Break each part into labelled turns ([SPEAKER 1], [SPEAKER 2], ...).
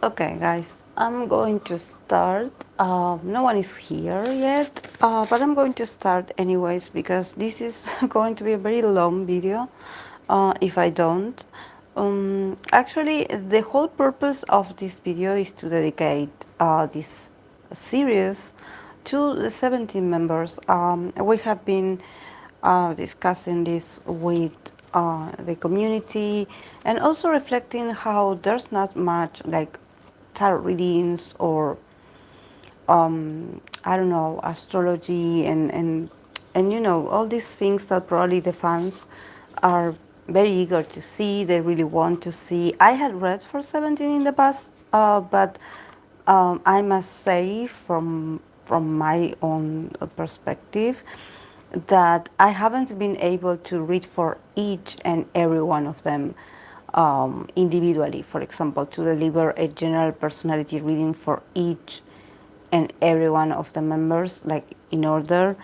[SPEAKER 1] Okay, guys, I'm going to start. No one is here yet, but I'm going to start anyways because this is going to be a very long video if I don't. Actually, the whole purpose of this video is to dedicate this series to the 17 members. We have been discussing this with the community and also reflecting how there's not much like tarot readings or I don't know, astrology and you know all these things that probably the fans are very eager to see. They really want to see. I had read for 17 in the past, but I must say from my own perspective that I haven't been able to read for each and every one of them individually. For example, to deliver a general personality reading for each and every one of the members, like in order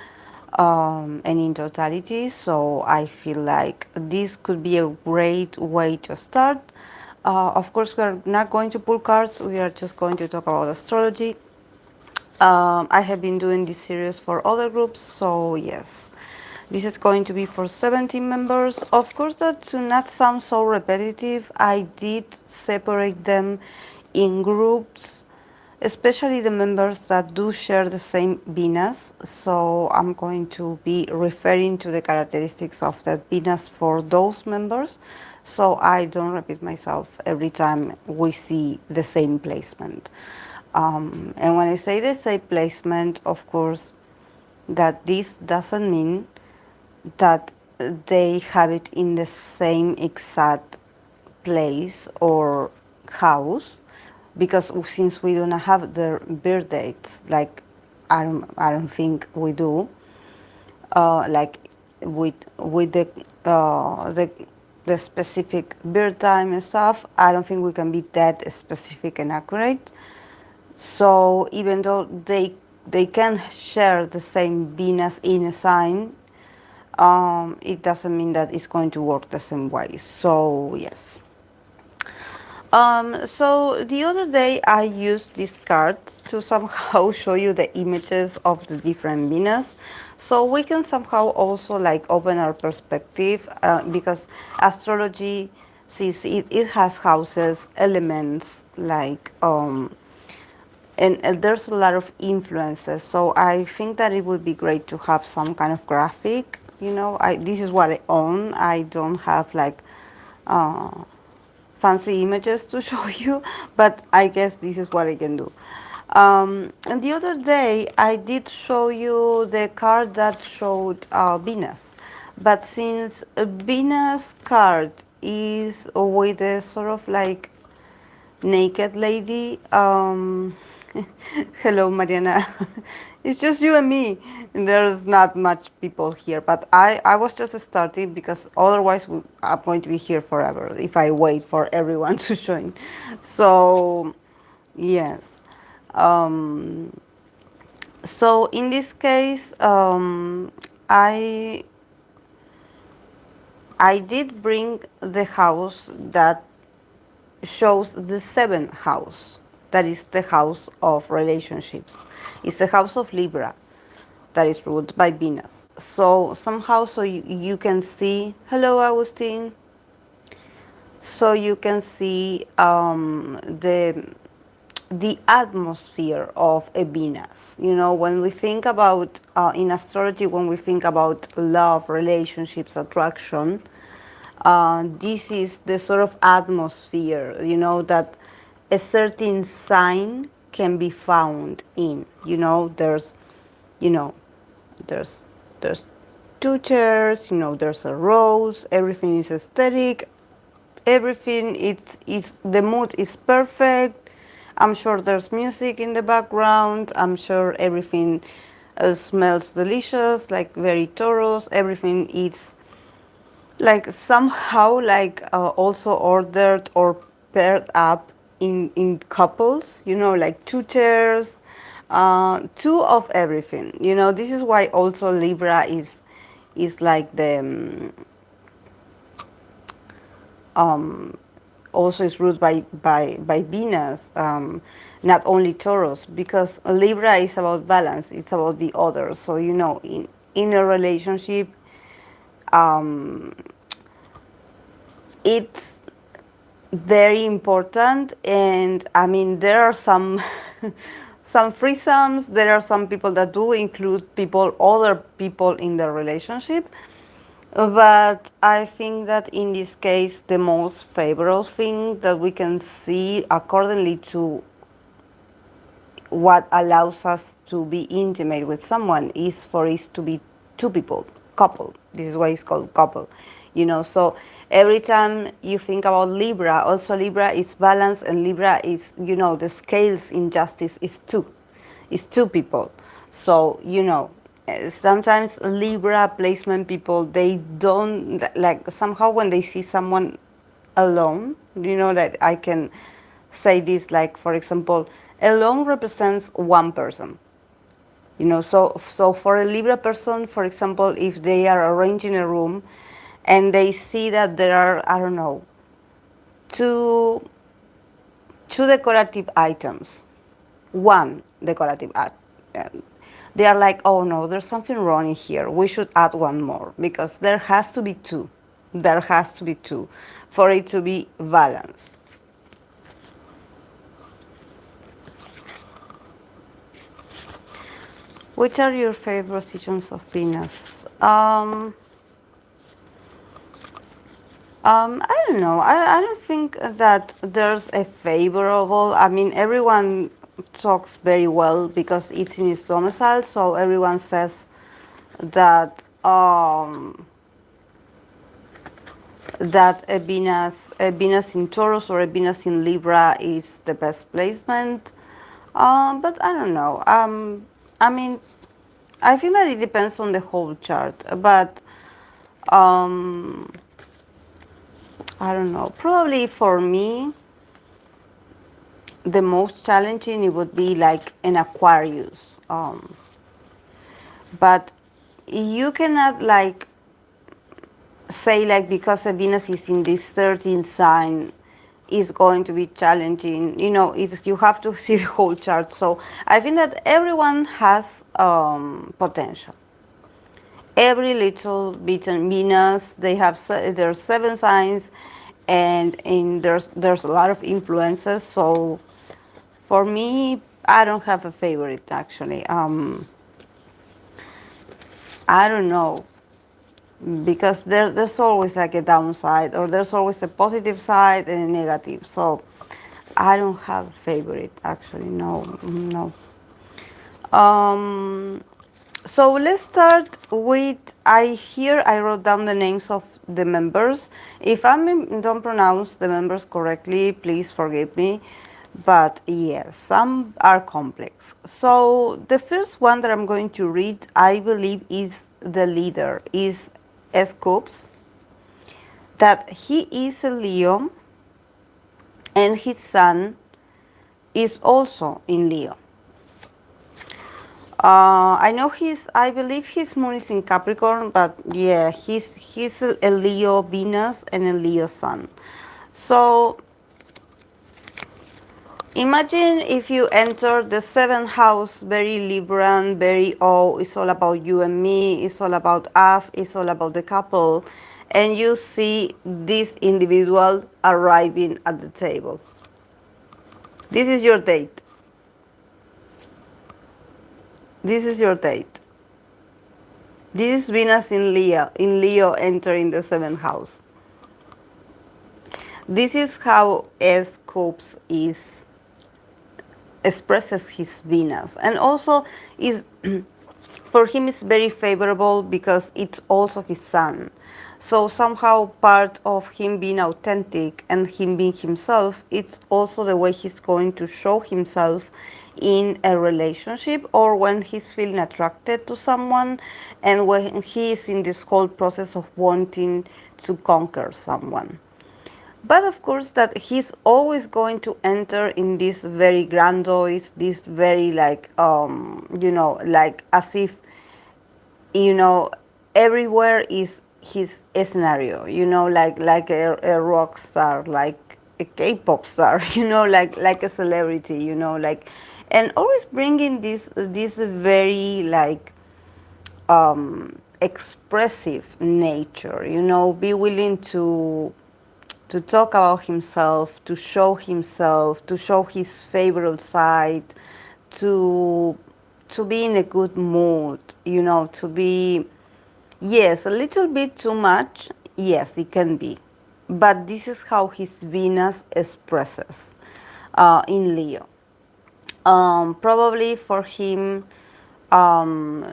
[SPEAKER 1] and in totality. So I feel like this could be a great way to start. Of course, we are not going to pull cards. We are just going to talk about astrology. I have been doing this series for other groups, so yes. This is going to be for 17 members. Of course, that to not sound so repetitive, I did separate them in groups, especially the members that do share the same Venus. So I'm going to be referring to the characteristics of that Venus for those members, so I don't repeat myself every time we see the same placement. And when I say the same placement, of course, that this doesn't mean that they have it in the same exact place or house, because since we do not have their birth dates, like I don't think we do, like with the specific birth time and stuff. I don't think we can be that specific and accurate. So even though they can share the same Venus in a sign, it doesn't mean that it's going to work the same way. So yes. So the other day I used these cards to somehow show you the images of the different Venus, so we can somehow also like open our perspective, because astrology, since it has houses, elements, like and there's a lot of influences. So I think that it would be great to have some kind of graphic. You know, this is what I own. I don't have like fancy images to show you, but I guess this is what I can do. And the other day I did show you the card that showed Venus, but since a Venus card is with a sort of like naked lady. Hello, Mariana. It's just you and me. There's not much people here, but I was just starting because otherwise I'm going to be here forever if I wait for everyone to join. So, yes. Um, so in this case, I did bring the house that shows the seventh house. That is the house of relationships. It's the house of Libra that is ruled by Venus. So somehow, so you can see, hello Agustin, so you can see the atmosphere of a Venus. You know, when we think about, in astrology, when we think about love, relationships, attraction, this is the sort of atmosphere, you know, that a certain sign can be found in. You know, you know, there's, there's two chairs, you know, there's a rose, everything is aesthetic, everything, the mood is perfect. I'm sure there's music in the background. I'm sure everything smells delicious, like very Taurus. Everything is like somehow like also ordered or paired up in couples, you know, like two chairs, two of everything. You know, this is why also Libra is like the also is ruled by Venus, not only Taurus, because Libra is about balance, it's about the other. So, in a relationship, it's very important. And I mean, there are some some threesomes. There are some people that do include other people in the relationship. But I think that in this case, the most favorable thing that we can see accordingly to what allows us to be intimate with someone is for it to be two people, couple. This is why it's called couple. So every time you think about Libra, also Libra is balance, and Libra is, the scales in justice is two. It's two people. So, sometimes Libra placement people, they don't, like, somehow when they see someone alone, that I can say this, like, for example, alone represents one person. So for a Libra person, for example, if they are arranging a room and they see that there are, I don't know, two decorative items, one decorative item, they are like, oh no, there's something wrong in here. We should add one more, because there has to be two. There has to be two for it to be balanced. Which are your favorite positions of Venus? I don't know. I don't think that there's a favorable. I mean, everyone talks very well because it's in its domicile, so everyone says that a Venus in Taurus or a Venus in Libra is the best placement. But I don't know. I mean, I think that it depends on the whole chart, but I don't know. Probably for me, the most challenging it would be like an Aquarius. But you cannot like say like because a Venus is in this 13th sign is going to be challenging. You have to see the whole chart. So I think that everyone has potential. Every little bit in Venus, there's 7 signs, and there's a lot of influences. So for me, I don't have a favorite actually. I don't know, because there's always like a downside, or there's always a positive side and a negative. So I don't have a favorite actually. No, no. So let's start with, I wrote down the names of the members. If I don't pronounce the members correctly, please forgive me. But yes, some are complex. So the first one that I'm going to read, I believe, is the leader, is S. Cups, that he is a Leo, and his sun is also in Leo. I believe his moon is in Capricorn, but yeah, he's a Leo Venus and a Leo Sun. So imagine if you enter the 7th house, very Libran, very, oh, it's all about you and me, it's all about us, it's all about the couple, and you see this individual arriving at the table. This is your date. This is your date. This is Venus in Leo entering the 7th house. This is how S. Cups expresses his Venus. And also, for him it's very favorable because it's also his sun. So somehow part of him being authentic and him being himself, it's also the way he's going to show himself in a relationship, or when he's feeling attracted to someone, and when he is in this whole process of wanting to conquer someone. But of course that he's always going to enter in this very grandiose, this very like, like as if, everywhere is his scenario, like a rock star, like a K-pop star, like a celebrity, and always bringing this very like expressive nature, be willing to talk about himself, to show his favorite side, to to be in a good mood, to be, yes, a little bit too much. Yes, it can be, but this is how his Venus expresses in Leo. Probably for him, um,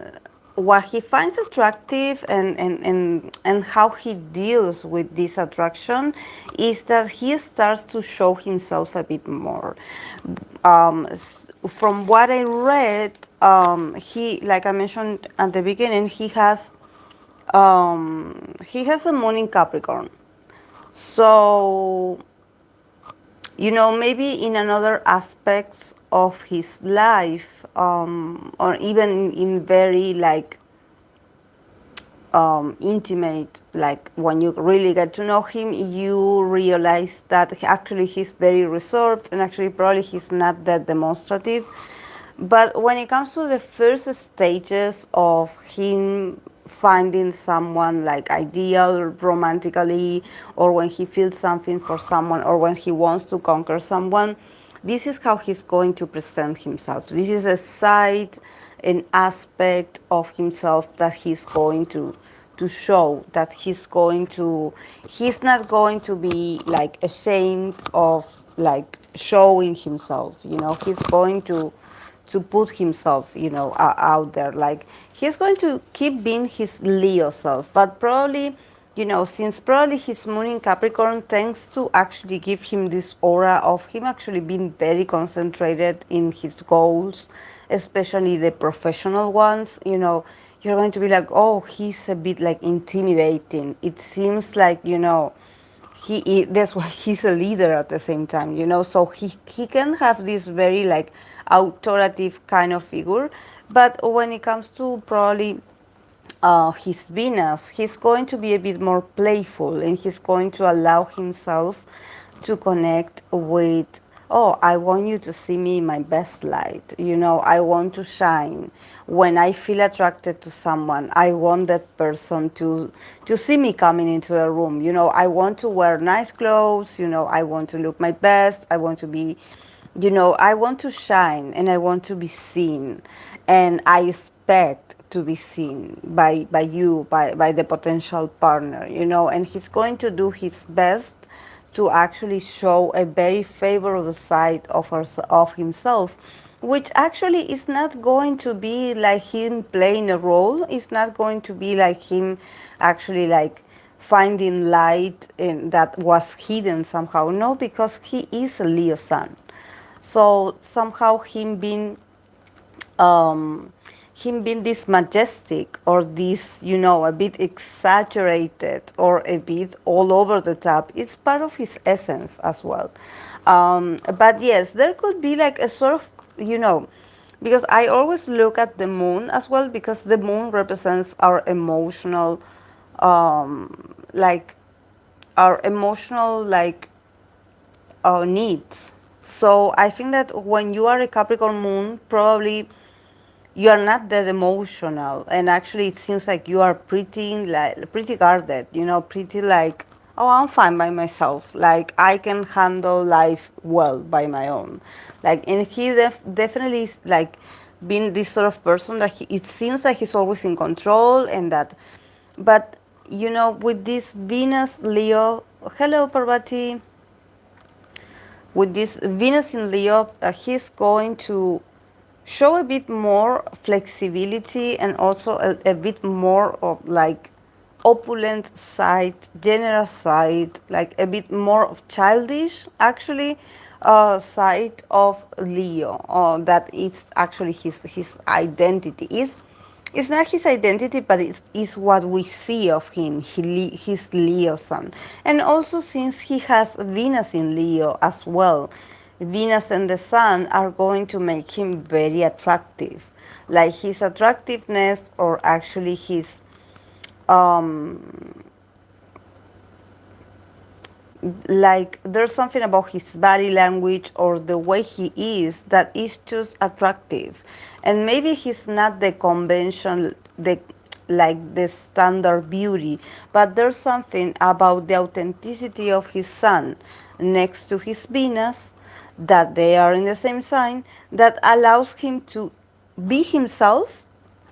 [SPEAKER 1] what he finds attractive and how he deals with this attraction is that he starts to show himself a bit more. From what I read, he, like I mentioned at the beginning, he has a moon in Capricorn. So, maybe in another aspects of his life, or even in very like intimate, like when you really get to know him, you realize that actually he's very reserved and actually probably he's not that demonstrative. But when it comes to the first stages of him finding someone like ideal romantically, or when he feels something for someone, or when he wants to conquer someone, this is how he's going to present himself. This is a side, an aspect of himself that he's going to show, that he's not going to be like ashamed of like showing himself. He's going to put himself, out there. Like he's going to keep being his Leo self, but probably, since probably his moon in Capricorn tends to actually give him this aura of him actually being very concentrated in his goals, especially the professional ones. You're going to be like, oh, he's a bit like intimidating. It seems like, that's why he's a leader at the same time, so he can have this very like authoritative kind of figure. But when it comes to probably his Venus, he's going to be a bit more playful, and he's going to allow himself to connect with, oh, I want you to see me in my best light. I want to shine. When I feel attracted to someone, I want that person to see me coming into the room. I want to wear nice clothes. I want to look my best. I want to be, I want to shine and I want to be seen. And I expect to be seen by you, by the potential partner, and he's going to do his best to actually show a very favorable side of himself, which actually is not going to be like him playing a role. It's not going to be like him actually like finding light in that was hidden somehow. No, because he is a Leo sun. So somehow um, him being this majestic, or this, a bit exaggerated or a bit all over the top, it's part of his essence as well. But yes, there could be like a sort of, because I always look at the moon as well, because the moon represents our emotional, like our emotional like needs. So I think that when you are a Capricorn moon, probably you are not that emotional, and actually it seems like you are pretty guarded, pretty like, oh, I'm fine by myself, like I can handle life well by my own. Like, and he definitely is like being this sort of person that it seems like he's always in control, and that, but with this Venus Leo, hello Parvati, with this Venus in Leo, he's going to show a bit more flexibility, and also a bit more of like opulent side, generous side, like a bit more of childish actually side of Leo. That is actually his identity. It's not his identity, but it's what we see of him. He's Leo sun. And also, since he has Venus in Leo as well, Venus and the sun are going to make him very attractive. Like his attractiveness, or actually his, um, like there's something about his body language or the way he is that is just attractive, and maybe he's not the convention, the like the standard beauty, but there's something about the authenticity of his sun next to his Venus, that they are in the same sign, that allows him to be himself,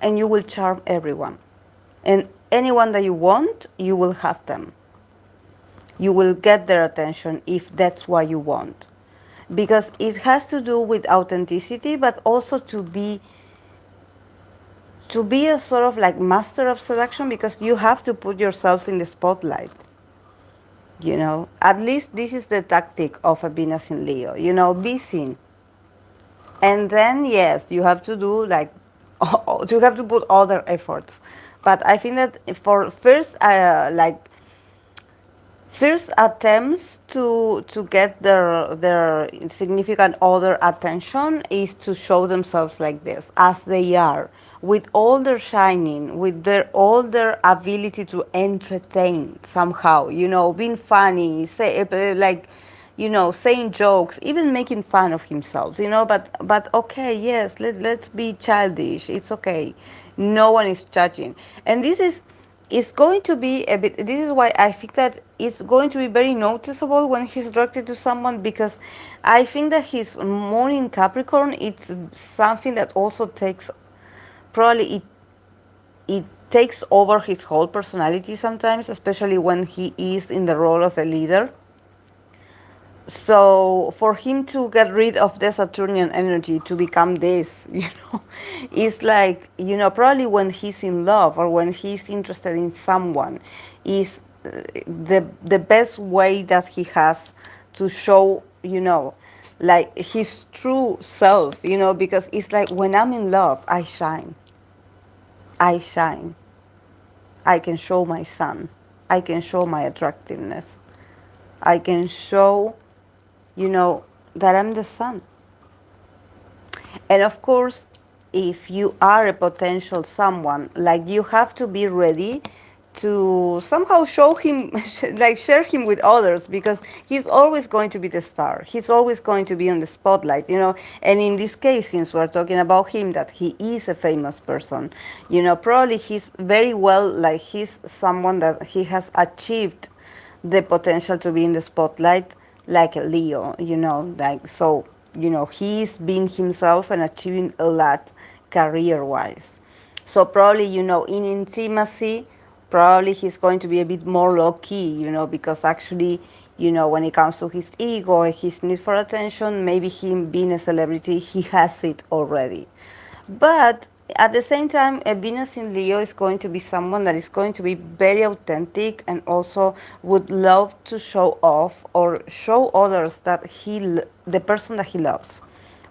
[SPEAKER 1] and you will charm everyone, and anyone that you want, you will have them. You will get their attention if that's what you want, because it has to do with authenticity, but also to be a sort of like master of seduction, because you have to put yourself in the spotlight. At least this is the tactic of a Venus in Leo, be seen. And then yes, you have to do like you have to put other efforts. But I think that for first attempts to get their significant other attention is to show themselves like this, as they are, with all their shining, with all their ability to entertain somehow, being funny, saying jokes, even making fun of himself, but okay, yes, let's be childish, it's okay, no one is judging. And this is it's going to be a bit, this is why I think that it's going to be very noticeable when he's directed to someone, because I think that his moon in Capricorn, it's something that also takes, probably it takes over his whole personality sometimes, especially when he is in the role of a leader. So for him to get rid of the Saturnian energy to become this, it's like, probably when he's in love or when he's interested in someone, is the best way that he has to show, like his true self, because it's like, when I'm in love, I shine. I shine. I can show my sun. I can show my attractiveness. I can show, that I'm the sun. And of course, if you are a potential someone, like, you have to be ready to somehow show him, like share him with others, because he's always going to be the star. He's always going to be on the spotlight, And in this case, since we're talking about him, that he is a famous person, probably he's very well, like he's someone that he has achieved the potential to be in the spotlight, like a Leo, like, so, he's being himself and achieving a lot career-wise. So probably, in intimacy, probably he's going to be a bit more low-key, because actually, when it comes to his ego and his need for attention, maybe him being a celebrity, he has it already. But at the same time, a Venus in Leo is going to be someone that is going to be very authentic and also would love to show off or show others that the person that he loves,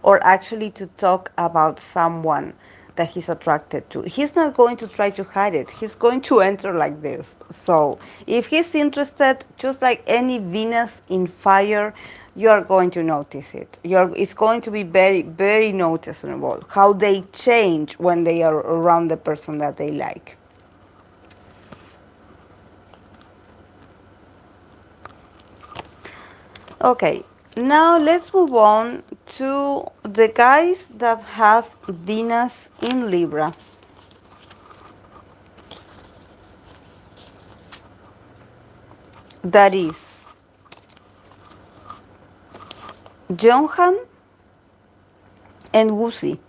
[SPEAKER 1] or actually to talk about someone that he's attracted to. He's not going to try to hide it. He's going to enter like this. So if he's interested, just like any Venus in fire, you are going to notice it. It's going to be very, very noticeable how they change when they are around the person that they like. Okay, now let's move on to the guys that have Venus in Libra. That is Jeonghan and Woozi.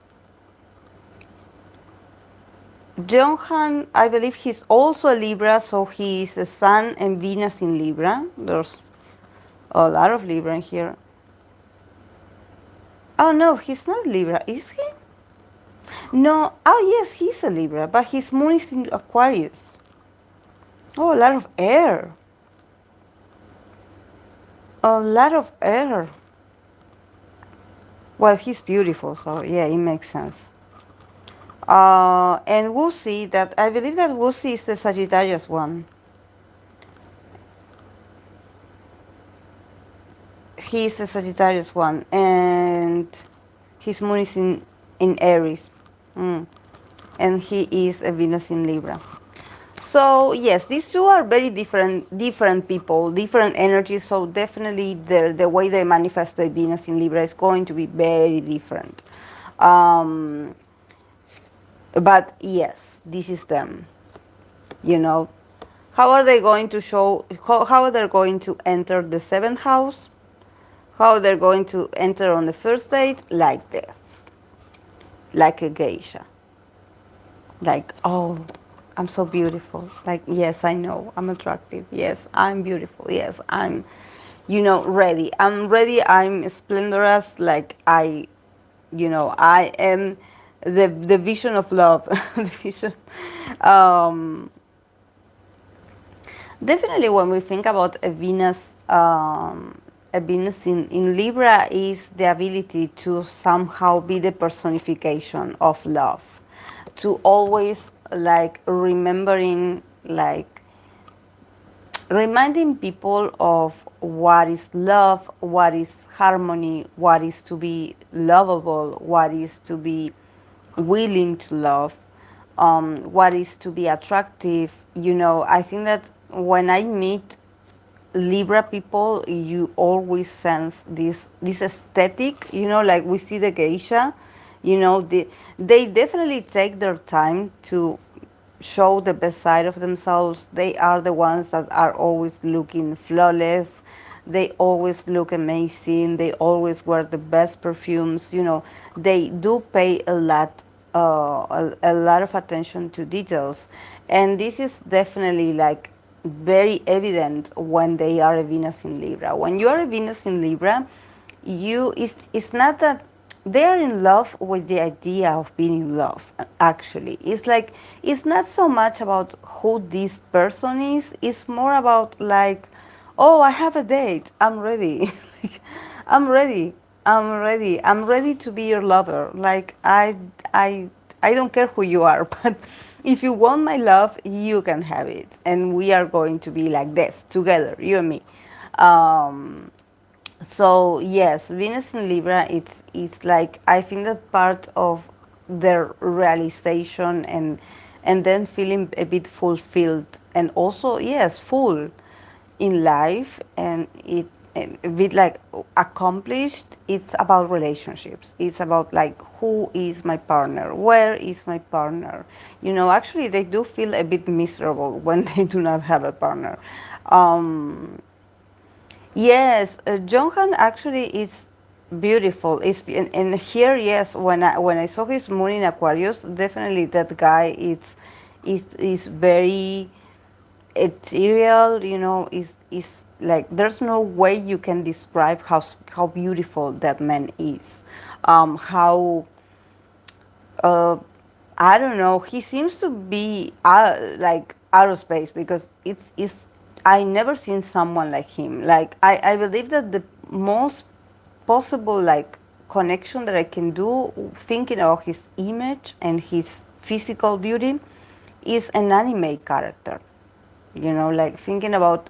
[SPEAKER 1] Jeonghan, I believe he's also a Libra, so he is a Sun and Venus in Libra. There's a lot of Libra in here. Oh no, he's not Libra, is he? No, oh yes, he's a Libra, but his moon is in Aquarius. Oh, a lot of air. A lot of air. Well, he's beautiful, so yeah, it makes sense. And Woozi, that I believe that Woozi is the Sagittarius one. He's the Sagittarius one, and his moon is in Aries. And he is a Venus in Libra. So yes, these two are very different people, different energies. So definitely the way they manifest the Venus in Libra is going to be very different. Um, but yes, this is them. You know, how are they going to show? How they're going to enter the seventh house? How they're going to enter on the first date? Like this, like a geisha. Like, oh, I'm so beautiful. Like, yes, I know I'm attractive. Yes, I'm beautiful. Yes, I'm, ready. I'm ready. I'm splendorous. Like, I am the vision of love. The vision. Um, Definitely, when we think about a Venus in Libra is the ability to somehow be the personification of love, to always like remembering, like reminding people of what is love, what is harmony, what is to be lovable, what is to be willing to love, what is to be attractive. I think that when I meet Libra people, you always sense this aesthetic. Like we see the geisha. They definitely take their time to show the best side of themselves. They are the ones that are always looking flawless. They always look amazing. They always wear the best perfumes. They do pay a lot of attention to details, and this is definitely like very evident when they are a Venus in Libra. When you are a Venus in Libra, it's not that they are in love with the idea of being in love. Actually, it's like it's not so much about who this person is. It's more about like, oh, I have a date. I'm ready. Like, I'm ready. I'm ready. I'm ready to be your lover. Like I, I don't care who you are, but if you want my love, you can have it, and we are going to be like this together, you and me. Um, so yes, Venus in Libra, it's like I think that part of their realization and then feeling a bit fulfilled and also yes full in life and a bit like accomplished. It's about relationships. It's about like who is my partner, where is my partner. Actually they do feel a bit miserable when they do not have a partner. um, Yes, Johan actually is beautiful. And here, yes, when I saw his moon in Aquarius, definitely that guy is very ethereal. Is like there's no way you can describe how beautiful that man is. How uh, I don't know. He seems to be like out of space because it's I never seen someone like him. Like I believe that the most possible like connection that I can do thinking of his image and his physical beauty is an anime character. Like thinking about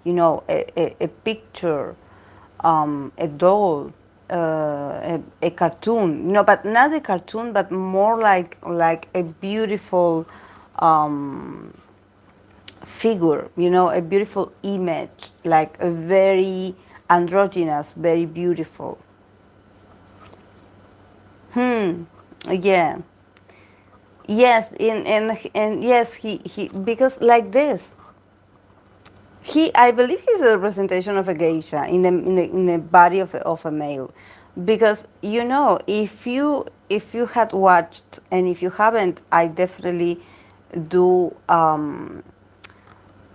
[SPEAKER 1] a picture, a doll, a cartoon, but not a cartoon, but more like a beautiful um, figure, a beautiful image, like a very androgynous, very beautiful. Yeah. Yes, and yes, he because like this, I believe he's a representation of a geisha in the body of a male, because if you had watched, and if you haven't, I definitely do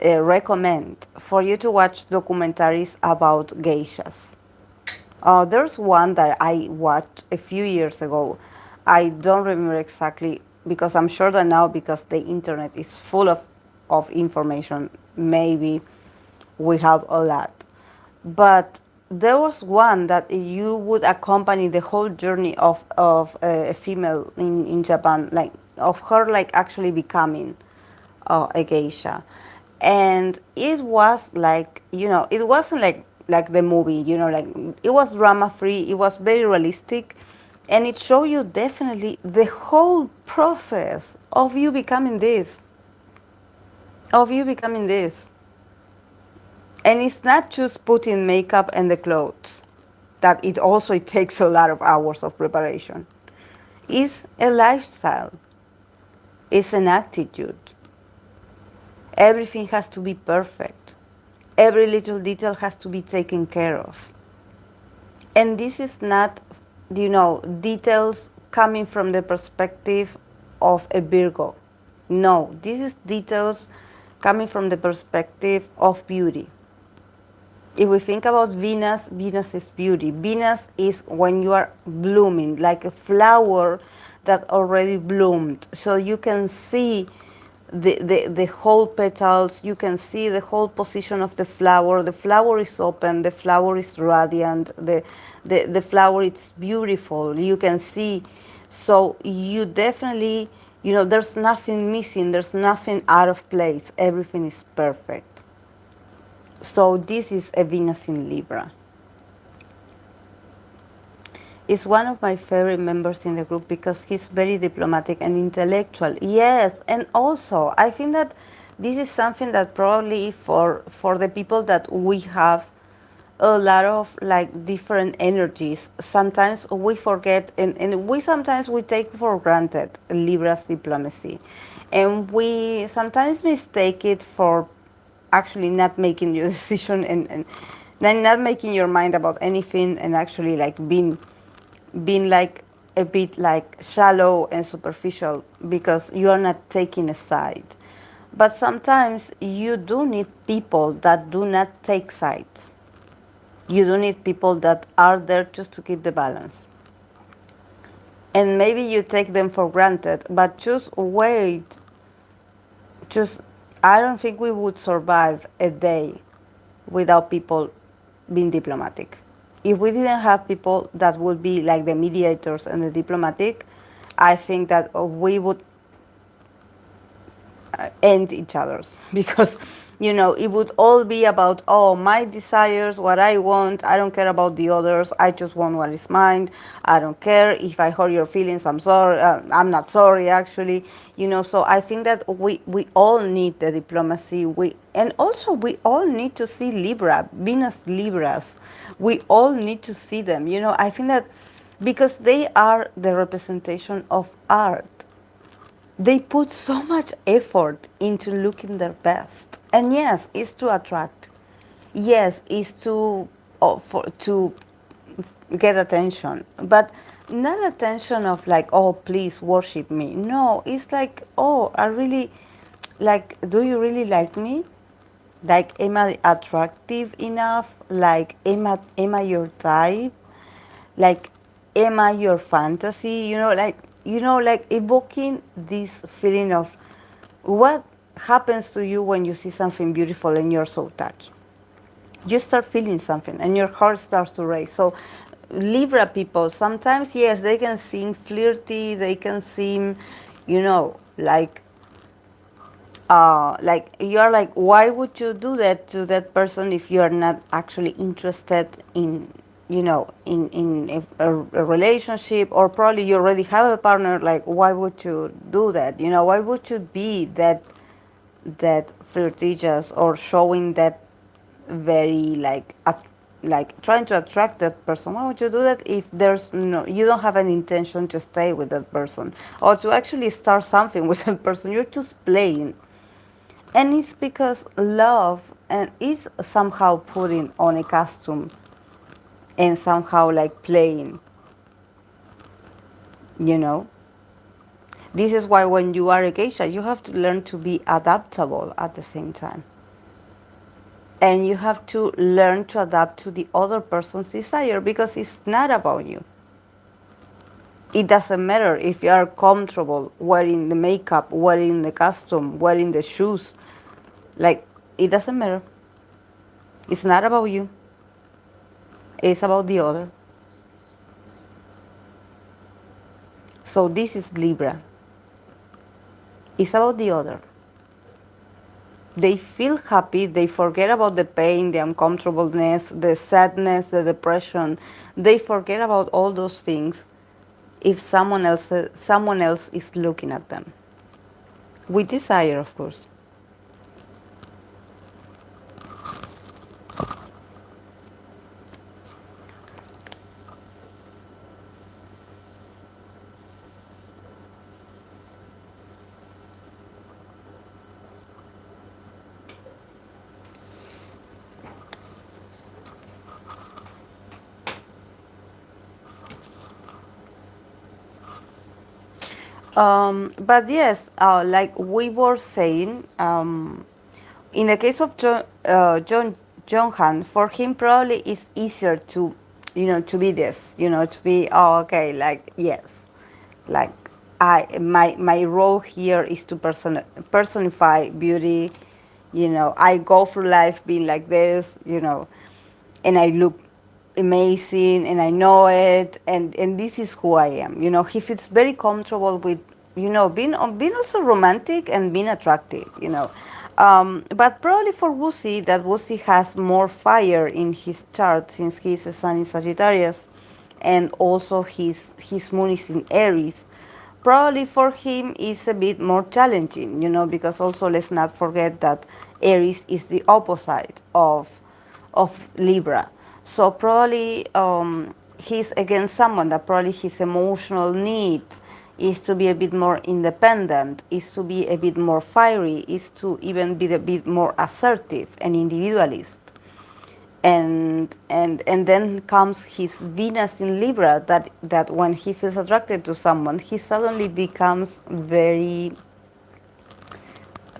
[SPEAKER 1] recommend for you to watch documentaries about geishas. There's one that I watched a few years ago. I don't remember exactly because I'm sure that now, because the internet is full of information, maybe we have a lot. But there was one that you would accompany the whole journey of a female in Japan, like of her like actually becoming a geisha. And it was like, it wasn't like the movie, like it was drama free, it was very realistic, and it showed you definitely the whole process of you becoming this. of you becoming this. And it's not just putting makeup and the clothes, that it takes a lot of hours of preparation. It's a lifestyle, it's an attitude. Everything has to be perfect. Every little detail has to be taken care of. And this is not, details coming from the perspective of a Virgo. No, this is details coming from the perspective of beauty. If we think about Venus, Venus is beauty. Venus is when you are blooming, like a flower that already bloomed. So you can see the whole petals, you can see the whole position of the flower. The flower is open, the flower is radiant, the flower is beautiful. You can see. So you definitely, there's nothing missing, there's nothing out of place. Everything is perfect. So this is a Venus in Libra. Is one of my favorite members in the group because he's very diplomatic and intellectual. Yes, and also I think that this is something that probably for the people that we have a lot of like different energies, sometimes we forget, and we sometimes we take for granted Libra's diplomacy, and we sometimes mistake it for actually not making your decision, and not making your mind about anything, and actually like being like a bit like shallow and superficial because you are not taking a side. But sometimes you do need people that do not take sides. You do need people that are there just to keep the balance. And maybe you take them for granted, but just wait. Just, I don't think we would survive a day without people being diplomatic. If we didn't have people that would be like the mediators and the diplomatic, I think that we would end each other's because it would all be about, oh, my desires, what I want. I don't care about the others. I just want what is mine. I don't care if I hurt your feelings. I'm sorry. I'm not sorry, actually. So I think that we all need the diplomacy. And also we all need to see Libra, Venus Libras. We all need to see them. I think that because they are the representation of art. They put so much effort into looking their best. And yes, it's to attract. Yes, it's to get attention. But not attention of like, oh, please worship me. No, it's like, oh, I really, like, do you really like me? Like, am I attractive enough? Like, am I your type? Like, am I your fantasy? Like evoking this feeling of what happens to you when you see something beautiful and you're so touched. You start feeling something and your heart starts to race. So Libra people, sometimes, yes, they can seem flirty, they can seem, like you're like, why would you do that to that person if you are not actually interested in, in a relationship, or probably you already have a partner. Like, why would you do that? Why would you be that flirtatious or showing that very like trying to attract that person? Why would you do that if there's no, you don't have an intention to stay with that person or to actually start something with that person? You're just playing. And it's because love and is somehow putting on a costume and somehow like playing, you know. This is why when you are a geisha, you have to learn to be adaptable at the same time. And you have to learn to adapt to the other person's desire because it's not about you. It doesn't matter if you are comfortable wearing the makeup, wearing the costume, wearing the shoes. Like, it doesn't matter. It's not about you. It's about the other. So this is Libra. It's about the other. They feel happy, they forget about the pain, the uncomfortableness, the sadness, the depression. They forget about all those things if someone else is looking at them. With desire, of course. But yes, like we were saying, in the case of John Han, for him probably it's easier to, to be this, to be, oh, okay, like yes, like my role here is to personify beauty. I go through life being like this, and I look amazing and I know it, and this is who I am. He feels very comfortable with, being also romantic and being attractive, but probably for Wusi, that Wusi has more fire in his chart since he's a sun in Sagittarius, and also his moon is in Aries. Probably for him is a bit more challenging, because also let's not forget that Aries is the opposite of Libra. So probably he's against someone that probably his emotional need is to be a bit more independent, is to be a bit more fiery, is to even be a bit more assertive and individualist. And then comes his Venus in Libra, that when he feels attracted to someone, he suddenly becomes very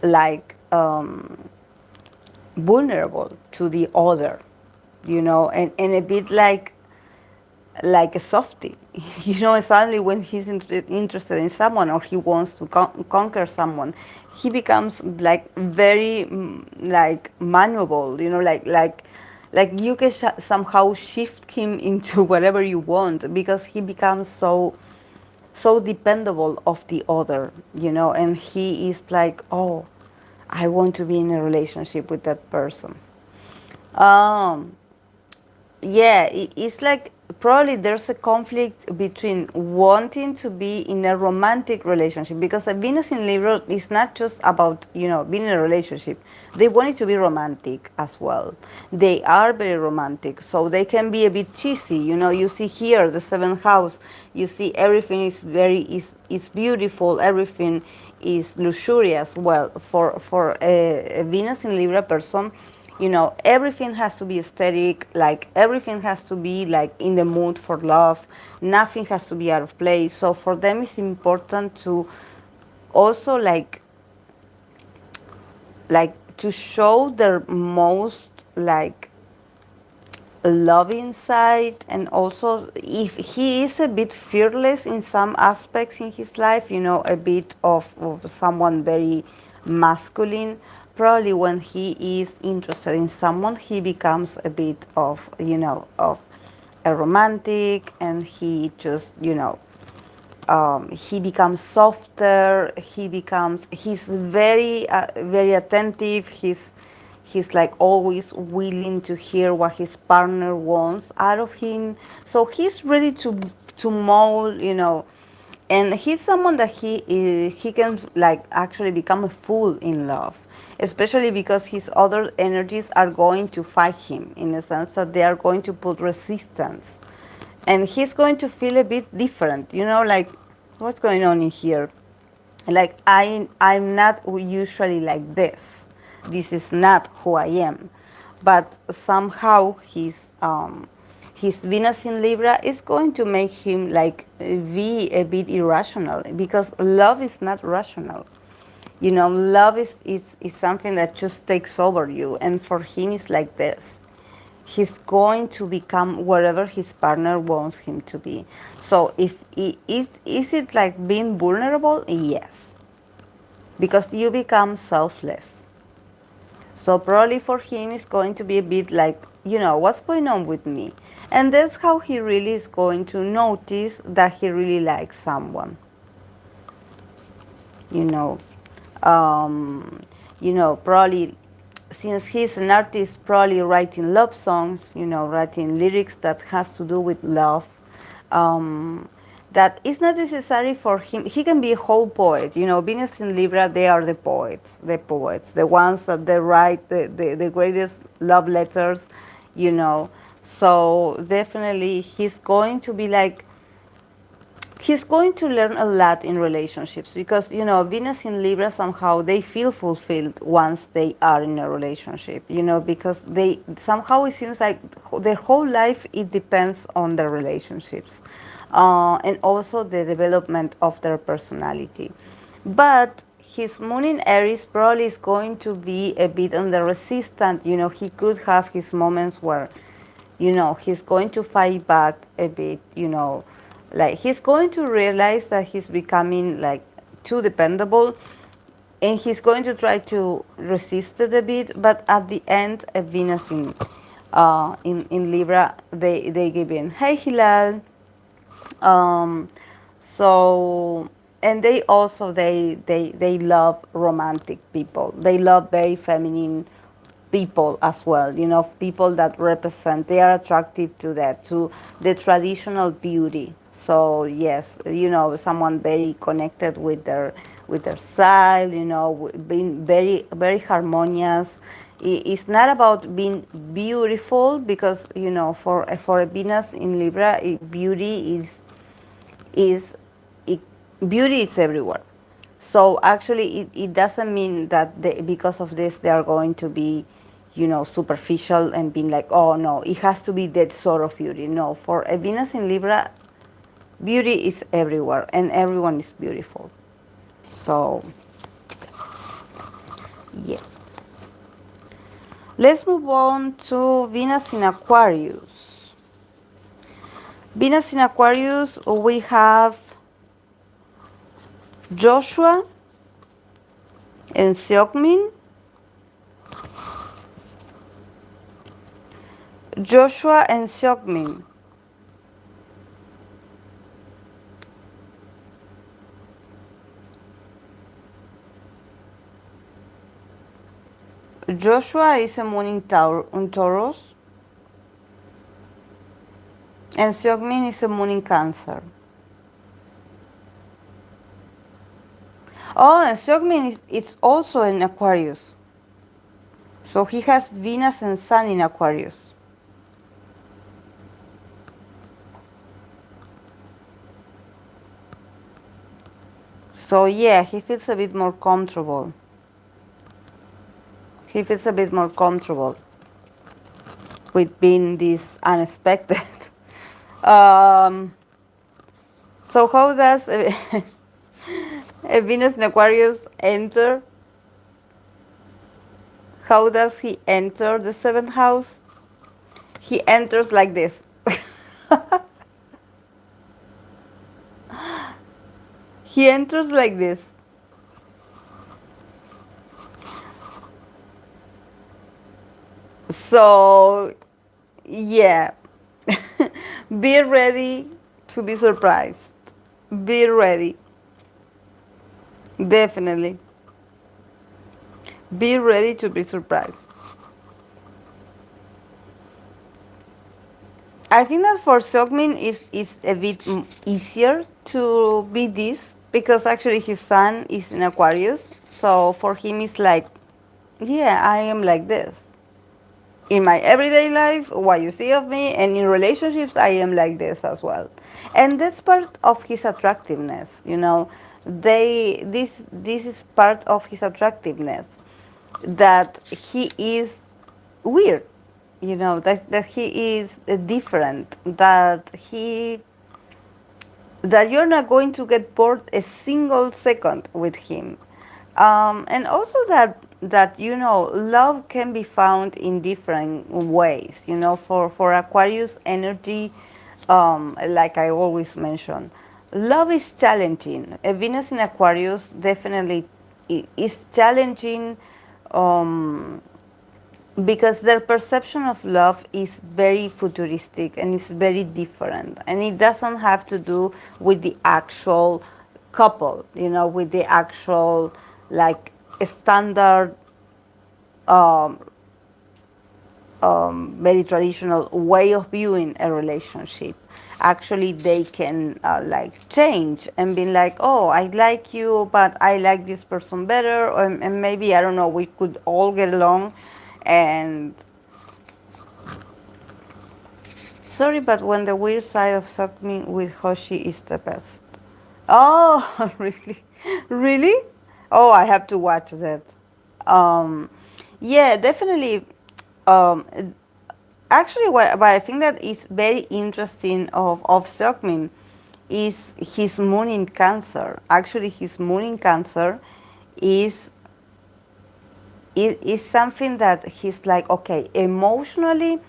[SPEAKER 1] like vulnerable to the other, and a bit like a softie. Suddenly when he's interested in someone, or he wants to conquer someone, he becomes like very like maneuverable, like you can somehow shift him into whatever you want, because he becomes so dependable of the other, and he is like, oh, I want to be in a relationship with that person. um yeah, it's like probably there's a conflict between wanting to be in a romantic relationship, because a Venus in Libra is not just about, being in a relationship. They want it to be romantic as well. They are very romantic, so they can be a bit cheesy. You see here the seventh house. You see everything is beautiful. Everything is luxurious. Well, for a Venus in Libra person, everything has to be aesthetic, like everything has to be like in the mood for love. Nothing has to be out of place. So for them it's important to also like to show their most like loving side. And also, if he is a bit fearless in some aspects in his life, a bit of someone very masculine, probably when he is interested in someone, he becomes a bit of a romantic, and he just, he becomes softer. He's very attentive. He's like always willing to hear what his partner wants out of him. So he's ready to mold, and he's someone that he can like actually become a fool in love, especially because his other energies are going to fight him, in the sense that they are going to put resistance, and he's going to feel a bit different, like what's going on in here. Like I'm not usually like this is not who I am. But somehow his Venus in Libra is going to make him like be a bit irrational, because love is not rational. Love is something that just takes over you, and for him it's like this. He's going to become whatever his partner wants him to be. So is it like being vulnerable? Yes, because you become selfless. So probably for him it's going to be a bit like, what's going on with me? And that's how he really is going to notice that he really likes someone. You know, probably since he's an artist, probably writing love songs, writing lyrics that has to do with love. That is not necessary for him. He can be a whole poet. Venus in Libra, they are the poets, the ones that they write the greatest love letters, So definitely he's going to be like, he's going to learn a lot in relationships, because Venus in Libra, somehow they feel fulfilled once they are in a relationship, because they somehow, it seems like their whole life it depends on the relationships. and also the development of their personality. But his moon in Aries probably is going to be a bit on the resistant. He could have his moments where, he's going to fight back a bit, like he's going to realize that he's becoming like too dependable, and he's going to try to resist it a bit. But at the end, a Venus in Libra, they give in. Hey, Hilal. Um, so, and they also they love romantic people. They love very feminine people as well. People that represent. They are attractive to that, to the traditional beauty. So yes, someone very connected with their style. Being very very harmonious. It's not about being beautiful, because for a Venus in Libra, beauty is it, beauty is everywhere. So actually, it doesn't mean that because of this they are going to be, superficial and being like, oh no, it has to be that sort of beauty. No, for a Venus in Libra, beauty is everywhere and everyone is beautiful. So yeah, let's move on to Venus in Aquarius. Venus in Aquarius, we have Joshua and Seokmin. Joshua and Seokmin. Joshua is a moon in Taurus, and Seokmin is a moon in Cancer. Oh, and Seokmin is also in Aquarius. So he has Venus and Sun in Aquarius. So yeah, he feels a bit more comfortable. He feels a bit more comfortable with being this unexpected. um, so how does a Venus in Aquarius enter? How does he enter the seventh house? He enters like this. He enters like this. So, yeah, be ready to be surprised. Be ready. Definitely. Be ready to be surprised. I think that for Seokmin is a bit easier to be this, because actually his sun is in Aquarius. So for him, it's like, yeah, I am like this. In my everyday life, what you see of me, and in relationships, I am like this as well. And that's part of his attractiveness. This is part of his attractiveness, that he is weird, that he is different, that you're not going to get bored a single second with him. And also that love can be found in different ways. For Aquarius energy, like I always mention, love is challenging. A Venus in Aquarius definitely is challenging, um, because their perception of love is very futuristic and it's very different, and it doesn't have to do with the actual couple, with the actual, like, standard, um, very traditional way of viewing a relationship. Actually, they can like change and be like, oh, I like you, but I like this person better, and maybe, I don't know, we could all get along. And sorry, but when the weird side of Suck Me with Hoshi is the best. Oh, really? Really? Oh, I have to watch that. Um, yeah, definitely. Um, Actually, what I think that is very interesting of Seokmin is his moon in Cancer. Actually, his moon in Cancer is is something that he's like, okay, emotionally,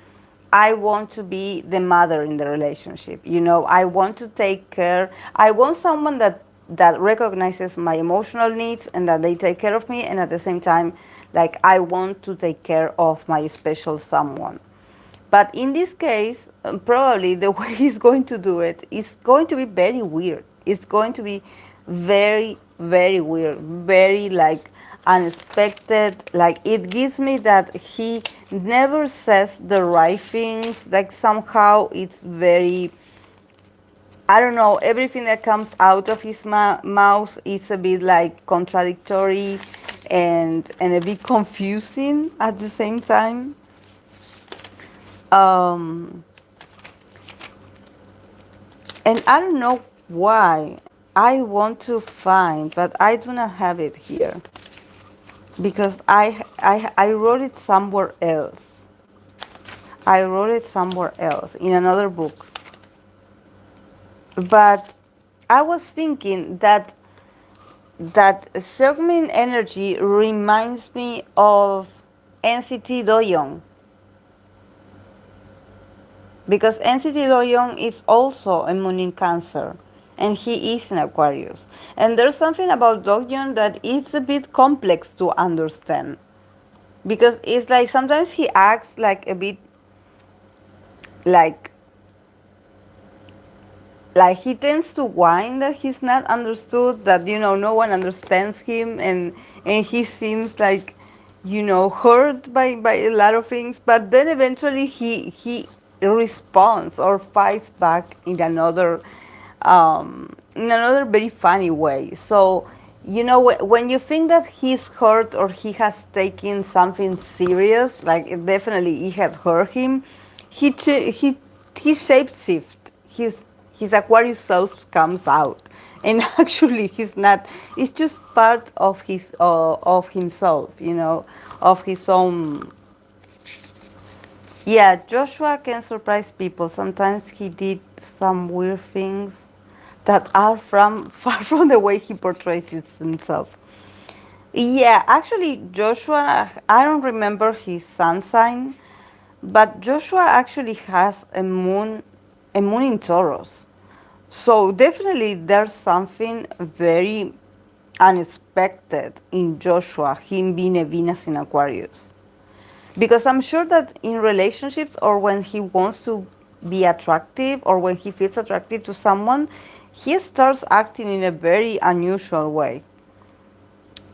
[SPEAKER 1] I want to be the mother in the relationship. You know, I want to take care. I want someone that recognizes my emotional needs and that they take care of me, and at the same time, like I want to take care of my special someone. But in this case, probably the way he's going to do it is going to be very weird. It's going to be very, very weird, very like unexpected. Like it gives me that he never says the right things. Like somehow it's very, I don't know, everything that comes out of his mouth is a bit like contradictory and a bit confusing at the same time. Um, And I don't know why I want to find, but I do not have it here because I wrote it somewhere else. I wrote it somewhere else in another book. But I was thinking that Seokmin energy reminds me of NCT Doyoung because NCT Doyoung is also a moon in Cancer, and he is an Aquarius. And there's something about Doyoung that it's a bit complex to understand because it's like sometimes he acts like a bit like he tends to whine that he's not understood, that no one understands him, and he seems like hurt by a lot of things, but then eventually he responds or fights back in another very funny way. So when you think that he's hurt or he has taken something serious, like definitely it has hurt him, he shapeshift. His Aquarius self comes out, and actually he's not. It's just part of himself, of his own. Yeah, Joshua can surprise people. Sometimes he did some weird things that are from far from the way he portrays himself. Yeah, actually, Joshua, I don't remember his sun sign, but Joshua actually has a moon in Taurus. So definitely there's something very unexpected in Joshua, him being a Venus in Aquarius. Because I'm sure that in relationships or when he wants to be attractive or when he feels attractive to someone, he starts acting in a very unusual way.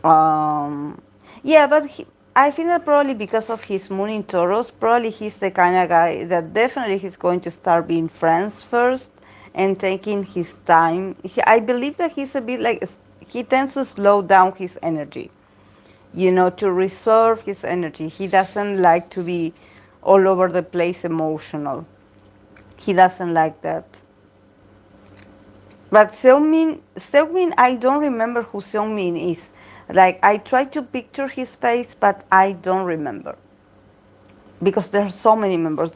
[SPEAKER 1] Um, yeah, but I think that probably because of his moon in Taurus, probably he's the kind of guy that definitely he's going to start being friends first and taking his time. I believe that he's a bit like, he tends to slow down his energy, to reserve his energy. He doesn't like to be all over the place emotional. He doesn't like that. But Seungmin, I don't remember who Seungmin is. Like, I try to picture his face, but I don't remember. Because there are so many members.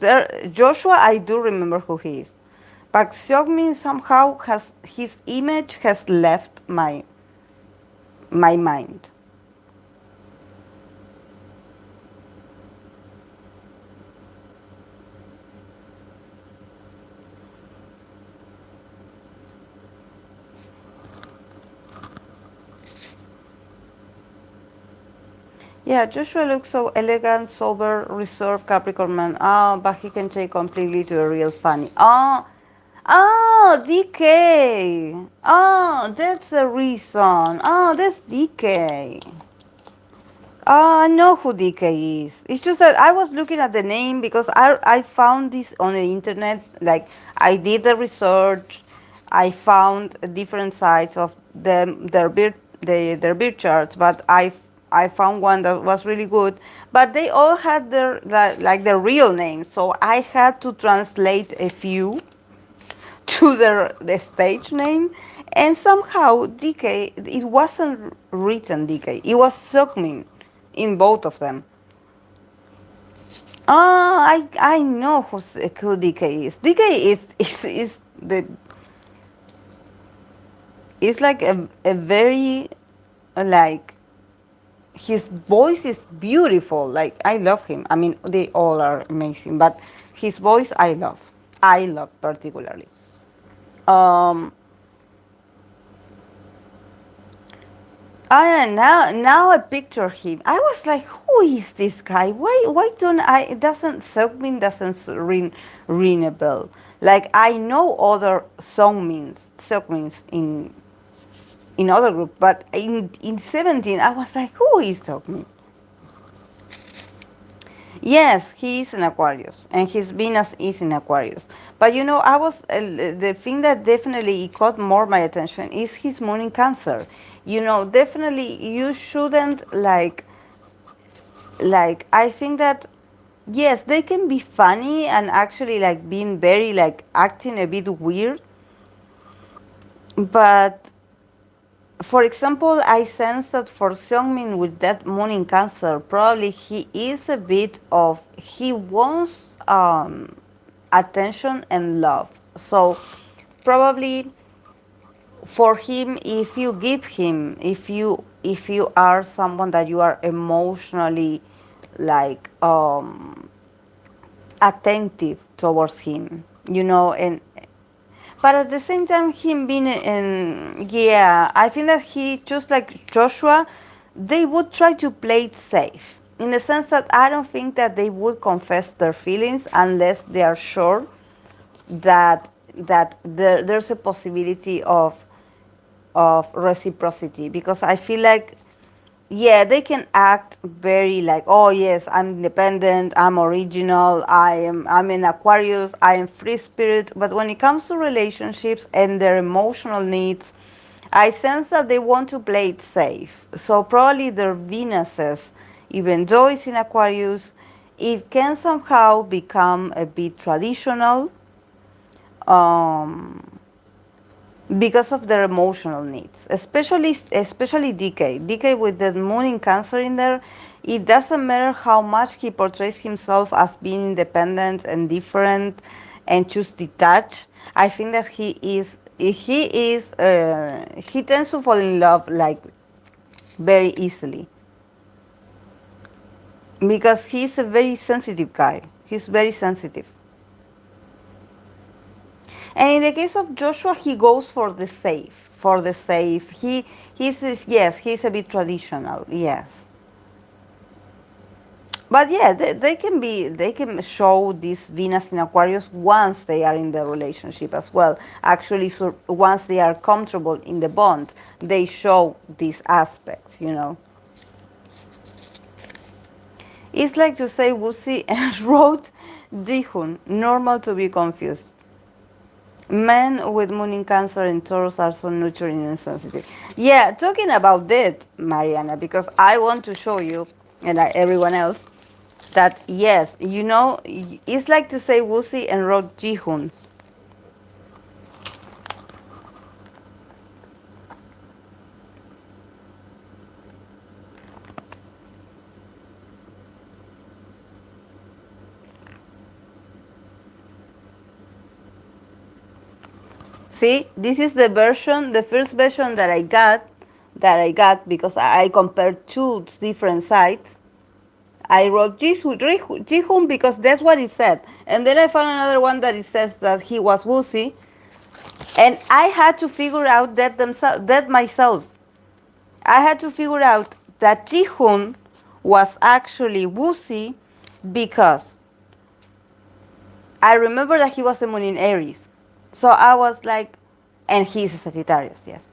[SPEAKER 1] Joshua, I do remember who he is. But Seungmin somehow his image has left my mind. Yeah, Joshua looks so elegant, sober, reserved Capricorn man. Oh, but he can change completely to a real funny. Oh, DK. Oh, that's the reason. Oh, that's DK. I know who DK is. It's just that I was looking at the name because I found this on the internet. Like, I did the research. I found different sites of their birth charts, but I found one that was really good. But they all had like their real names, so I had to translate a few to the stage name, and somehow DK, it wasn't written DK, it was Seokmin in both of them. I know who DK is. DK is the it's like a very like his voice is beautiful. Like I love him. I mean, they all are amazing, but his voice I love. I love particularly. Um, now I picture him. I was like, who is this guy? Why don't I? It doesn't Seokmin doesn't ring a bell. Like I know other Seokmins in other group, but in 17 I was like, who is Seokmin? Yes, he is in Aquarius, and his Venus is in Aquarius. But you know, the thing that definitely caught more my attention is his moon in Cancer. You know, definitely you shouldn't like I think that yes, they can be funny and actually like being very like acting a bit weird, but for example, I sense that for Seungmin with that moon in Cancer, probably he is a bit of he wants attention and love. So probably for him, if you are someone that you are emotionally like attentive towards him, you know, and but at the same time, him being in, yeah, I think that he, just like Joshua, they would try to play it safe. In the sense that I don't think that they would confess their feelings unless they are sure that there's a possibility of reciprocity. Because I feel like yeah, they can act very like, oh yes, I'm independent, I'm original, I'm an Aquarius, I am free spirit. But when it comes to relationships and their emotional needs, I sense that they want to play it safe. So probably their Venuses, even though it's in Aquarius, it can somehow become a bit traditional. Um, because of their emotional needs, especially DK. DK with the moon in Cancer in there, it doesn't matter how much he portrays himself as being independent and different and just detached. I think that he tends to fall in love like very easily because he's a very sensitive guy. He's very sensitive. And in the case of Joshua, he goes for the safe. For the safe, yes, he's a bit traditional. Yes, but yeah, they can show this Venus in Aquarius once they are in the relationship as well. Actually, so once they are comfortable in the bond, they show these aspects. You know, it's like to say Wusi and wrote Jihun. Normal to be confused. Men with moon in Cancer and Taurus are so nurturing and sensitive. Yeah, talking about that, Mariana, because I want to show you and everyone else that yes, you know, it's like to say Wusi and wrote Jihun. See, this is the version, the first version that I got because I compared two different sites. I wrote Jihun because that's what it said. And then I found another one that it says that he was Wusi. And I had to figure out that myself. I had to figure out that Jihun was actually Wusi because I remember that he was a moon in Aries. So I was like, and he's a Sagittarius, yes.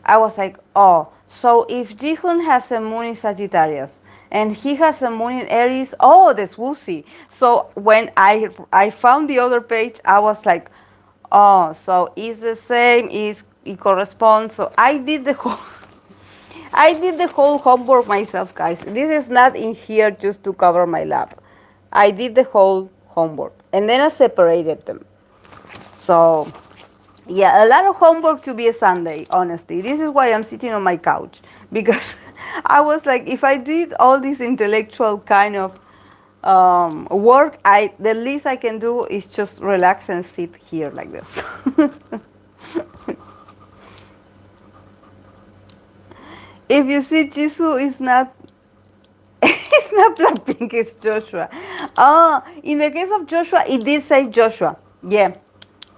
[SPEAKER 1] I was like, oh, so if Jihun has a moon in Sagittarius and he has a moon in Aries, oh, that's Wusi. So when I found the other page, I was like, oh, so it's the same, it corresponds. So I did the whole I did the whole homework myself, guys. This is not in here just to cover my lab. I did the whole homework and then I separated them. So, yeah, a lot of homework to be a Sunday, honestly. This is why I'm sitting on my couch because I was like, if I did all this intellectual kind of work, the least I can do is just relax and sit here like this. If you see Jisoo, it's not it's not Blackpink, it's Joshua. Oh, in the case of Joshua, it did say Joshua. Yeah.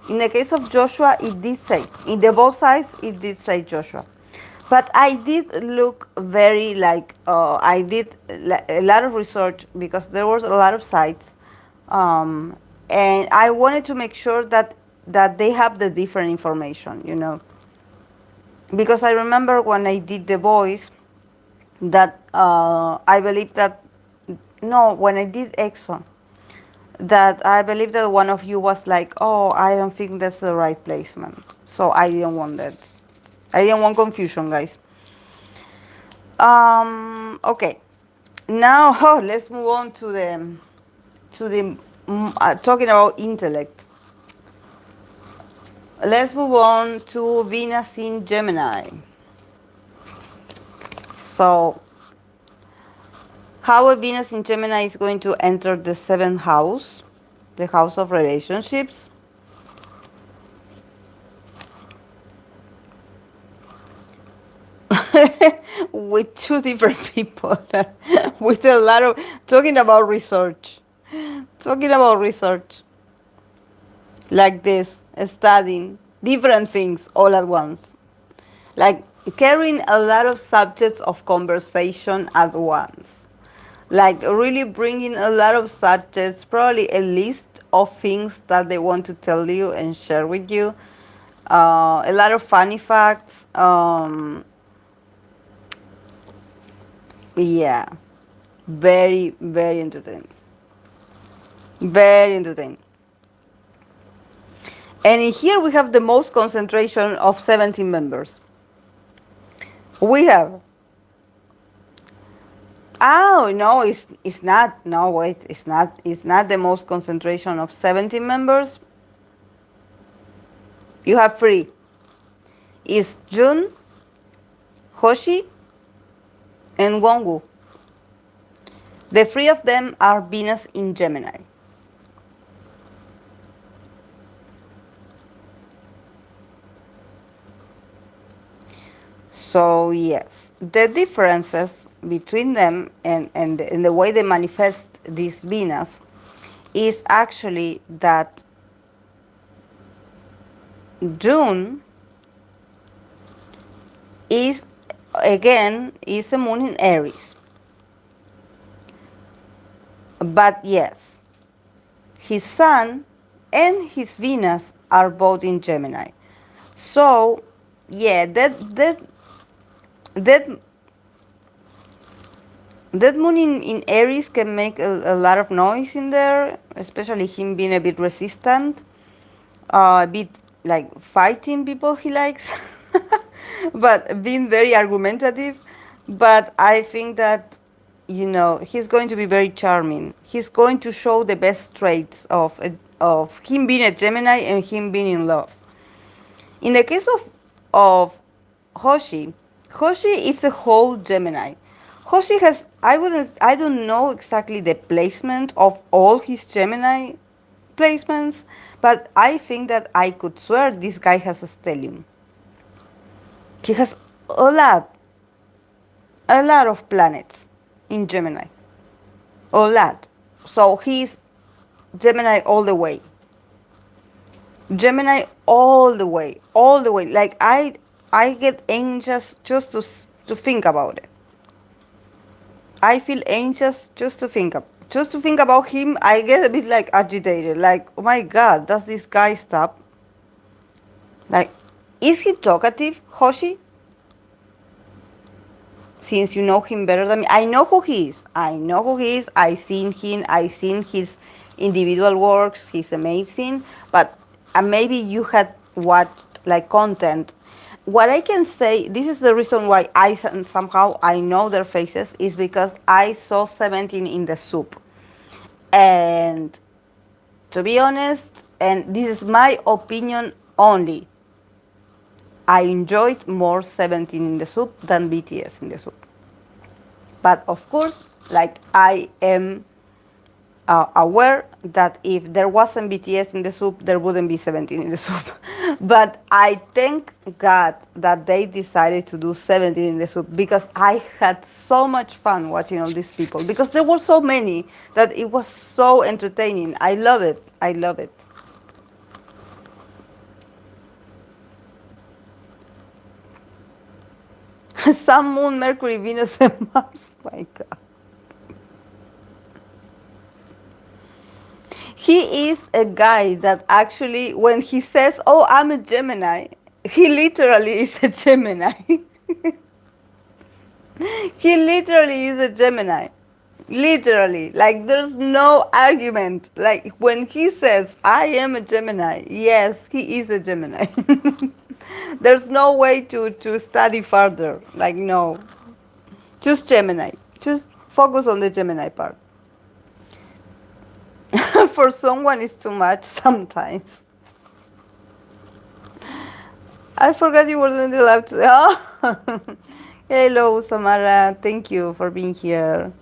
[SPEAKER 1] In the case of Joshua, it did say. In the both sides, it did say Joshua. But I did look very like, I did a lot of research because there was a lot of sites. And I wanted to make sure that they have the different information, you know. Because I remember when I did The Voice, that I believe that, no, when I did EXO, that I believe that one of you was like, oh, I don't think that's the right placement. So I didn't want that. I didn't want confusion, guys. Okay. Now, oh, let's move on to the talking about intellect. Let's move on to Venus in Gemini. So, how a Venus in Gemini is going to enter the seventh house, the house of relationships. With two different people, with a lot of talking about research, like this, studying different things all at once, like carrying a lot of subjects of conversation at once, like really bringing a lot of subjects, probably a list of things that they want to tell you and share with you, a lot of funny facts. Yeah, very, very entertaining. Very entertaining. And in here we have the most concentration of 17 members. We have. Oh no, it's not. No, wait, it's not. It's not the most concentration of 17 members. You have three. It's Jun, Hoshi, and Wongu. The three of them are Venus in Gemini. So yes, the differences between them and the way they manifest this Venus is actually that June is, again, is a moon in Aries. But yes, his Sun and his Venus are both in Gemini. So yeah, that moon in Aries can make a lot of noise in there, especially him being a bit resistant, a bit like fighting people he likes, but being very argumentative. But I think that, you know, he's going to be very charming. He's going to show the best traits of him being a Gemini and him being in love. In the case of Hoshi, Hoshi is a whole Gemini. Hoshi has, I don't know exactly the placement of all his Gemini placements, but I think that I could swear this guy has a stellium. He has a lot of planets in Gemini. A lot. So he's Gemini all the way. Gemini all the way, all the way. Like I get anxious just to think about it. I feel anxious just to think about him. I get a bit like agitated. Like, oh my God, does this guy stop? Like, is he talkative, Hoshi? Since you know him better than me, I know who he is. I know who he is. I seen him. I seen his individual works. He's amazing. But maybe you had watched like content. What I can say, this is the reason why I somehow I know their faces, is because I saw 17 in the soup. And to be honest, and this is my opinion only, I enjoyed more 17 in the soup than BTS in the soup. But of course, like I am aware that if there wasn't BTS in the soup, there wouldn't be 17 in the soup. But I thank God that they decided to do 17 in the soup because I had so much fun watching all these people because there were so many that it was so entertaining. I love it. I love it. Sun, Moon, Mercury, Venus, and Mars. My God. He is a guy that actually, when he says, "Oh, I'm a Gemini," he literally is a Gemini. He literally is a Gemini. Literally. Like, there's no argument. Like, when he says, "I am a Gemini," yes, he is a Gemini. There's no way to study further. Like, no. Just Gemini. Just focus on the Gemini part. For someone, it's too much sometimes. I forgot you were doing the live today. Oh. Hello, Samara. Thank you for being here.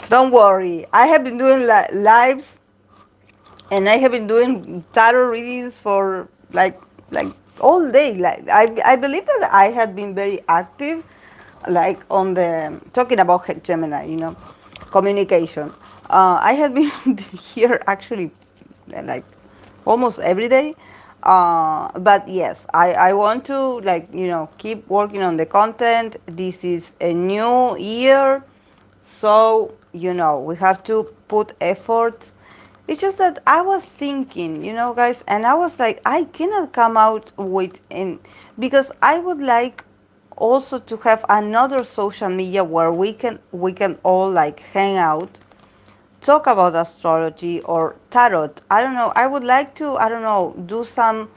[SPEAKER 1] Don't worry. I have been doing lives and I have been doing tarot readings for like all day. Like I believe that I had been very active, like on the talking about Gemini, communication. I have been here actually, like almost every day. But yes, I want to keep working on the content. This is a new year, so we have to put effort. It's just that I was thinking, guys, and I was like, I cannot come out with because I would like also to have another social media where we can all like hang out, talk about astrology or tarot. I don't know. I would like to, I don't know, do some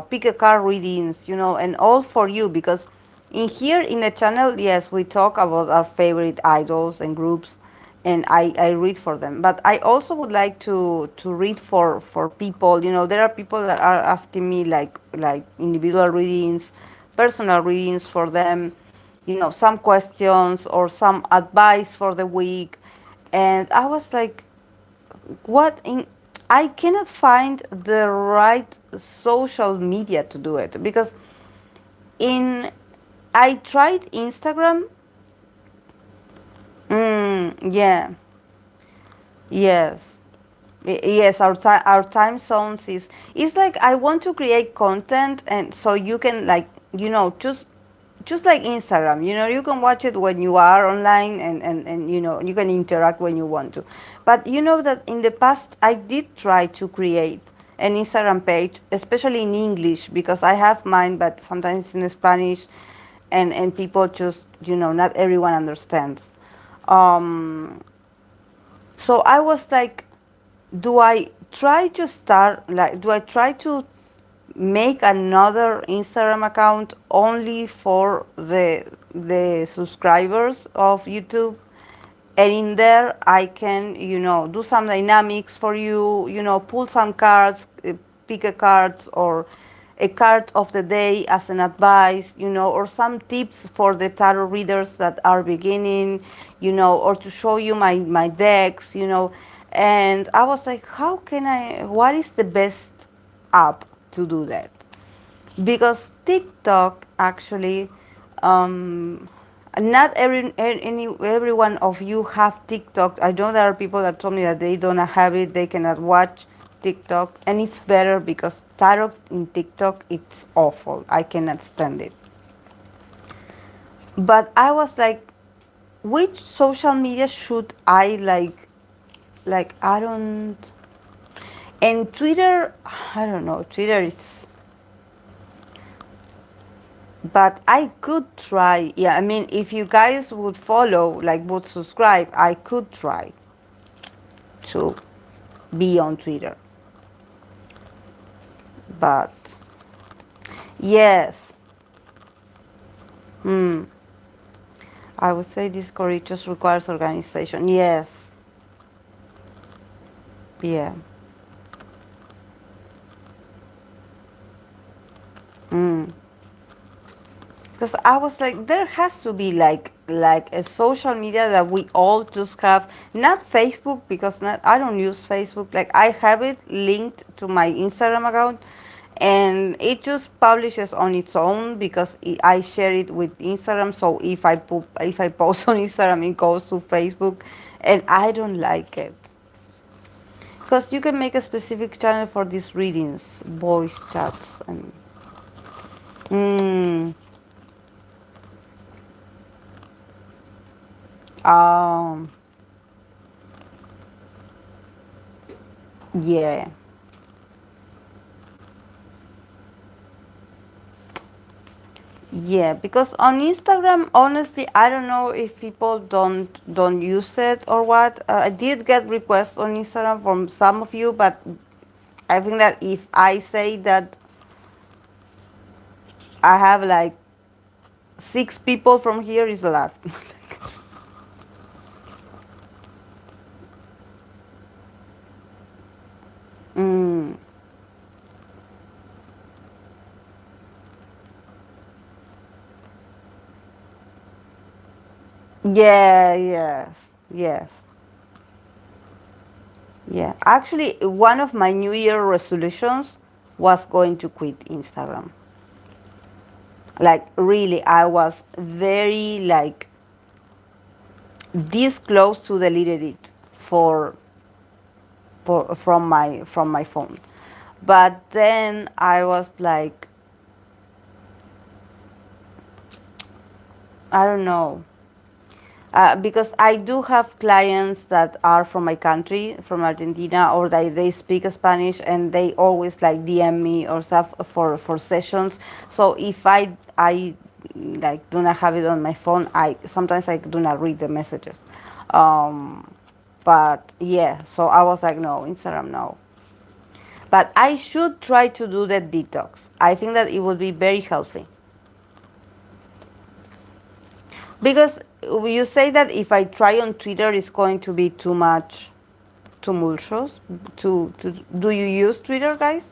[SPEAKER 1] pick a card readings, and all for you because in here in the channel, yes, we talk about our favorite idols and groups and I read for them. But I also would like to read for people. There are people that are asking me like individual readings, personal readings for them, some questions or some advice for the week. And I was like, what in I cannot find the right social media to do it because in I tried Instagram. Yeah, yes. Yes, our time zones is it's like I want to create content and so you can like just like Instagram, you can watch it when you are online and you can interact when you want to. But you know that in the past I did try to create an Instagram page, especially in English because I have mine, but sometimes in Spanish, and people just not everyone understands. Um, so I was like, do I try to make another Instagram account only for the subscribers of YouTube? And in there I can, do some dynamics for you, pull some cards, pick a card or a card of the day as an advice, or some tips for the tarot readers that are beginning, or to show you my decks, and I was like, what is the best app to do that? Because TikTok actually, um, not every one of you have TikTok. I know there are people that told me that they don't have it, they cannot watch TikTok, and it's better because tarot in TikTok it's awful. I cannot stand it. But I was like, which social media should I like? Like I don't. And Twitter, I don't know. Twitter is, but I could try. Yeah, I mean, if you guys would follow, like, would subscribe, I could try to be on Twitter. But yes, I would say Discord it just requires organization. Yes, yeah. because I was like, there has to be like a social media that we all just have. Not Facebook because not I don't use Facebook. Like I have it linked to my Instagram account, and it just publishes on its own because I share it with Instagram. So if I post on Instagram, it goes to Facebook, and I don't like it because you can make a specific channel for these readings, voice chats, and. Mm, um, yeah. Yeah, because on Instagram, honestly, I don't know if people don't use it or what. I did get requests on Instagram from some of you, but I think that if I say that I have like 6 people from here is a lot. mm. Yeah, yes, yes, yeah. Actually, one of my New Year resolutions was going to quit Instagram. Like really, I was very like this close to deleted it for, from my phone. But then I was like, I don't know. Because I do have clients that are from my country, from Argentina, or they speak Spanish, and they always like DM me or stuff for sessions. So if I like do not have it on my phone, I sometimes I do not read the messages. Um, but yeah, so I was like, no, Instagram, no. But I should try to do the detox. I think that it would be very healthy. Because you say that if I try on Twitter, it's going to be too much tumultuous. Do you use Twitter, guys?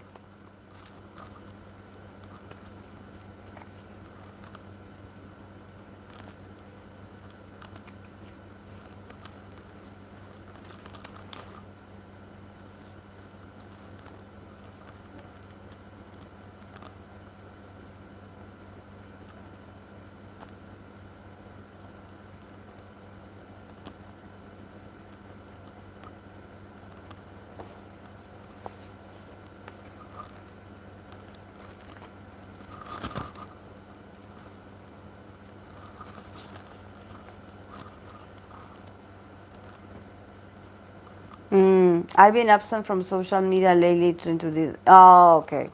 [SPEAKER 1] I've been absent from social media lately to this. Oh, okay.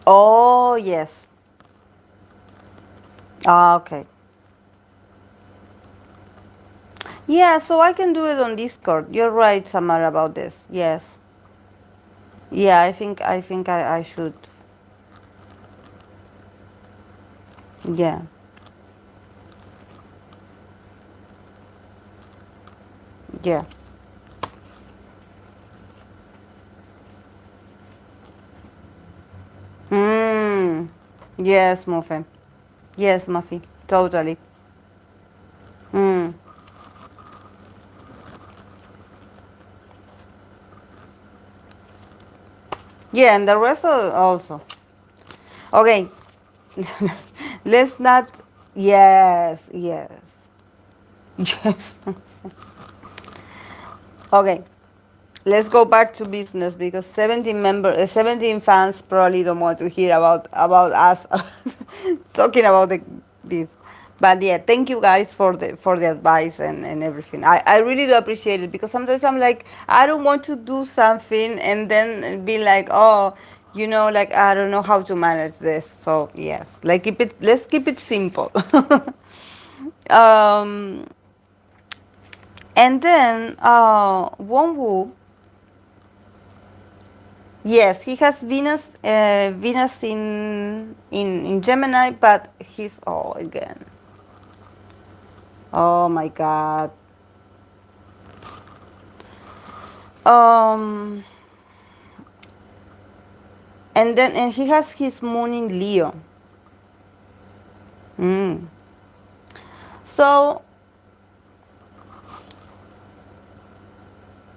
[SPEAKER 1] Oh, yes. Ah, okay. Yeah, so I can do it on Discord. You're right, Samara, about this. Yes. Yeah, I think I should. Yeah. Yeah. Mm. Yes, Mufe. Yes, Muffy. Totally. Mm. Yeah, and the rest also. Okay. Let's not. Yes, yes. Yes. Okay. Let's go back to business because 17 fans probably don't want to hear about us talking about this. But yeah, thank you guys for the advice and everything. I really do appreciate it because sometimes I'm like I don't want to do something and then be like, oh, like I don't know how to manage this. So yes, like let's keep it simple. um, and then Wonwu. Yes, he has Venus in Gemini, but he's again. Oh my God. Um, And he has his moon in Leo. Mm. So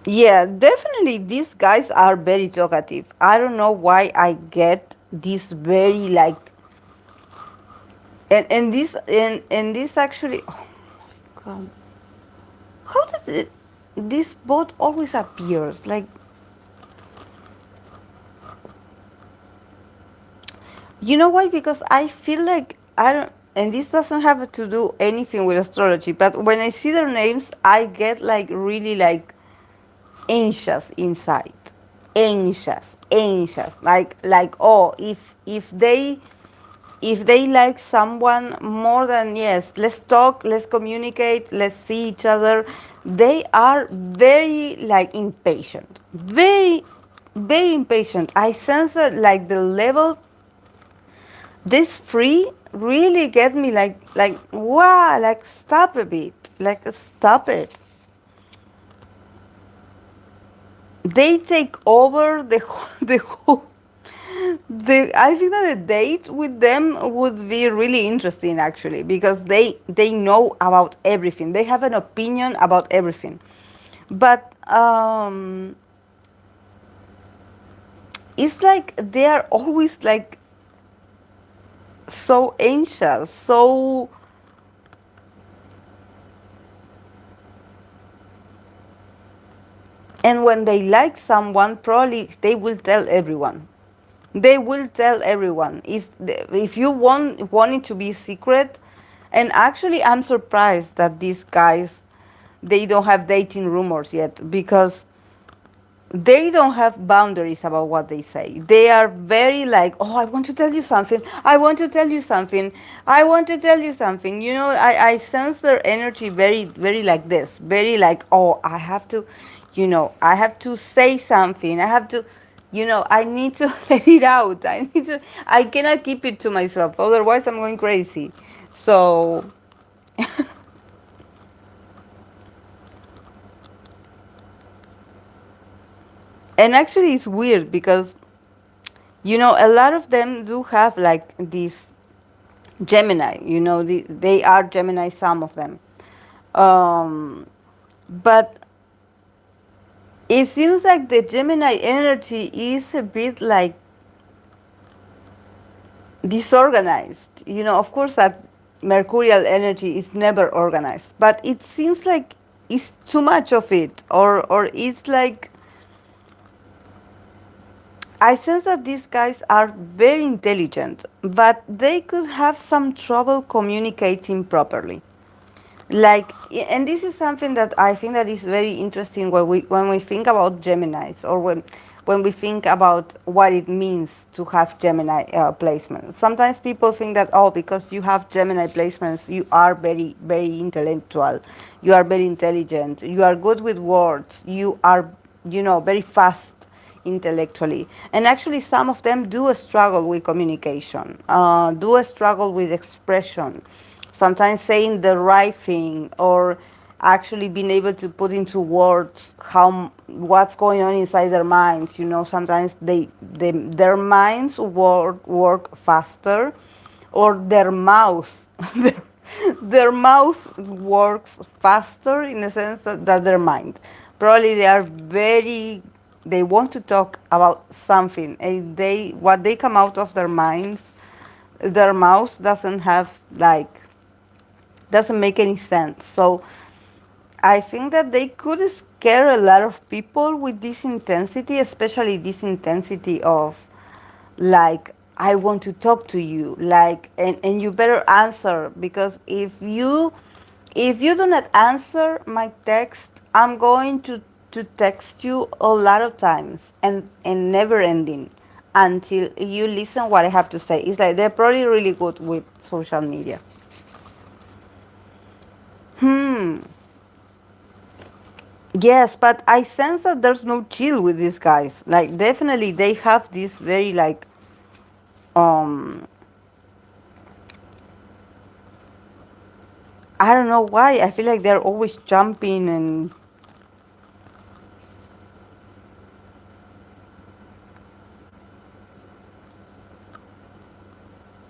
[SPEAKER 1] yeah, definitely these guys are very talkative. I don't know why I get this very like, and this actually, oh my god, how does it, this boat always appears like, you know why? Because I feel like I don't, and this doesn't have to do anything with astrology, but when I see their names, I get like really like anxious inside, anxious, like, oh, if they like someone more than, yes, let's talk, let's communicate, let's see each other, they are very like impatient, very impatient. I sense that like the level, this free really get me like wow, like stop a bit, like stop it. They take over the the whole, I think that a date with them would be really interesting actually, because they know about everything. They have an opinion about everything. But it's like they are always like so anxious, so, and when they like someone, probably they will tell everyone. They will tell everyone. Is if you want it to be secret, and actually I'm surprised that these guys, they don't have dating rumors yet, because they don't have boundaries about what they say. They are very like, oh, I want to tell you something. I want to tell you something. I want to tell you something. I sense their energy very, very like this. Very like, oh, I have to, I have to say something. I have to, I need to let it out. I cannot keep it to myself. Otherwise, I'm going crazy. So, and actually, it's weird because, a lot of them do have like this Gemini. They are Gemini, some of them. Um, but it seems like the Gemini energy is a bit like disorganized. Of course, that Mercurial energy is never organized, but it seems like it's too much of it, or it's like, I sense that these guys are very intelligent, but they could have some trouble communicating properly. Like, and this is something that I think that is very interesting when we think about Geminis, or when we think about what it means to have Gemini placements. Sometimes people think that, oh, because you have Gemini placements, you are very, very intellectual, you are very intelligent, you are good with words, you are, very fast intellectually. And actually, some of them do struggle with communication, do struggle with expression, sometimes saying the right thing, or actually being able to put into words what's going on inside their minds. Sometimes their minds work faster, or their mouth their, their mouth works faster, in the sense that their mind, probably they want to talk about something, and what they come out of their minds, their mouth doesn't have like, doesn't make any sense. So I think that they could scare a lot of people with this intensity, especially this intensity of like, I want to talk to you, like, and you better answer, because if you do not answer my text, I'm going to text you a lot of times, and never ending, until you listen what I have to say. It's like they're probably really good with social media. Hmm. Yes, but I sense that there's no chill with these guys. Like, definitely they have this very like, um I don't know why. I feel like they're always jumping, and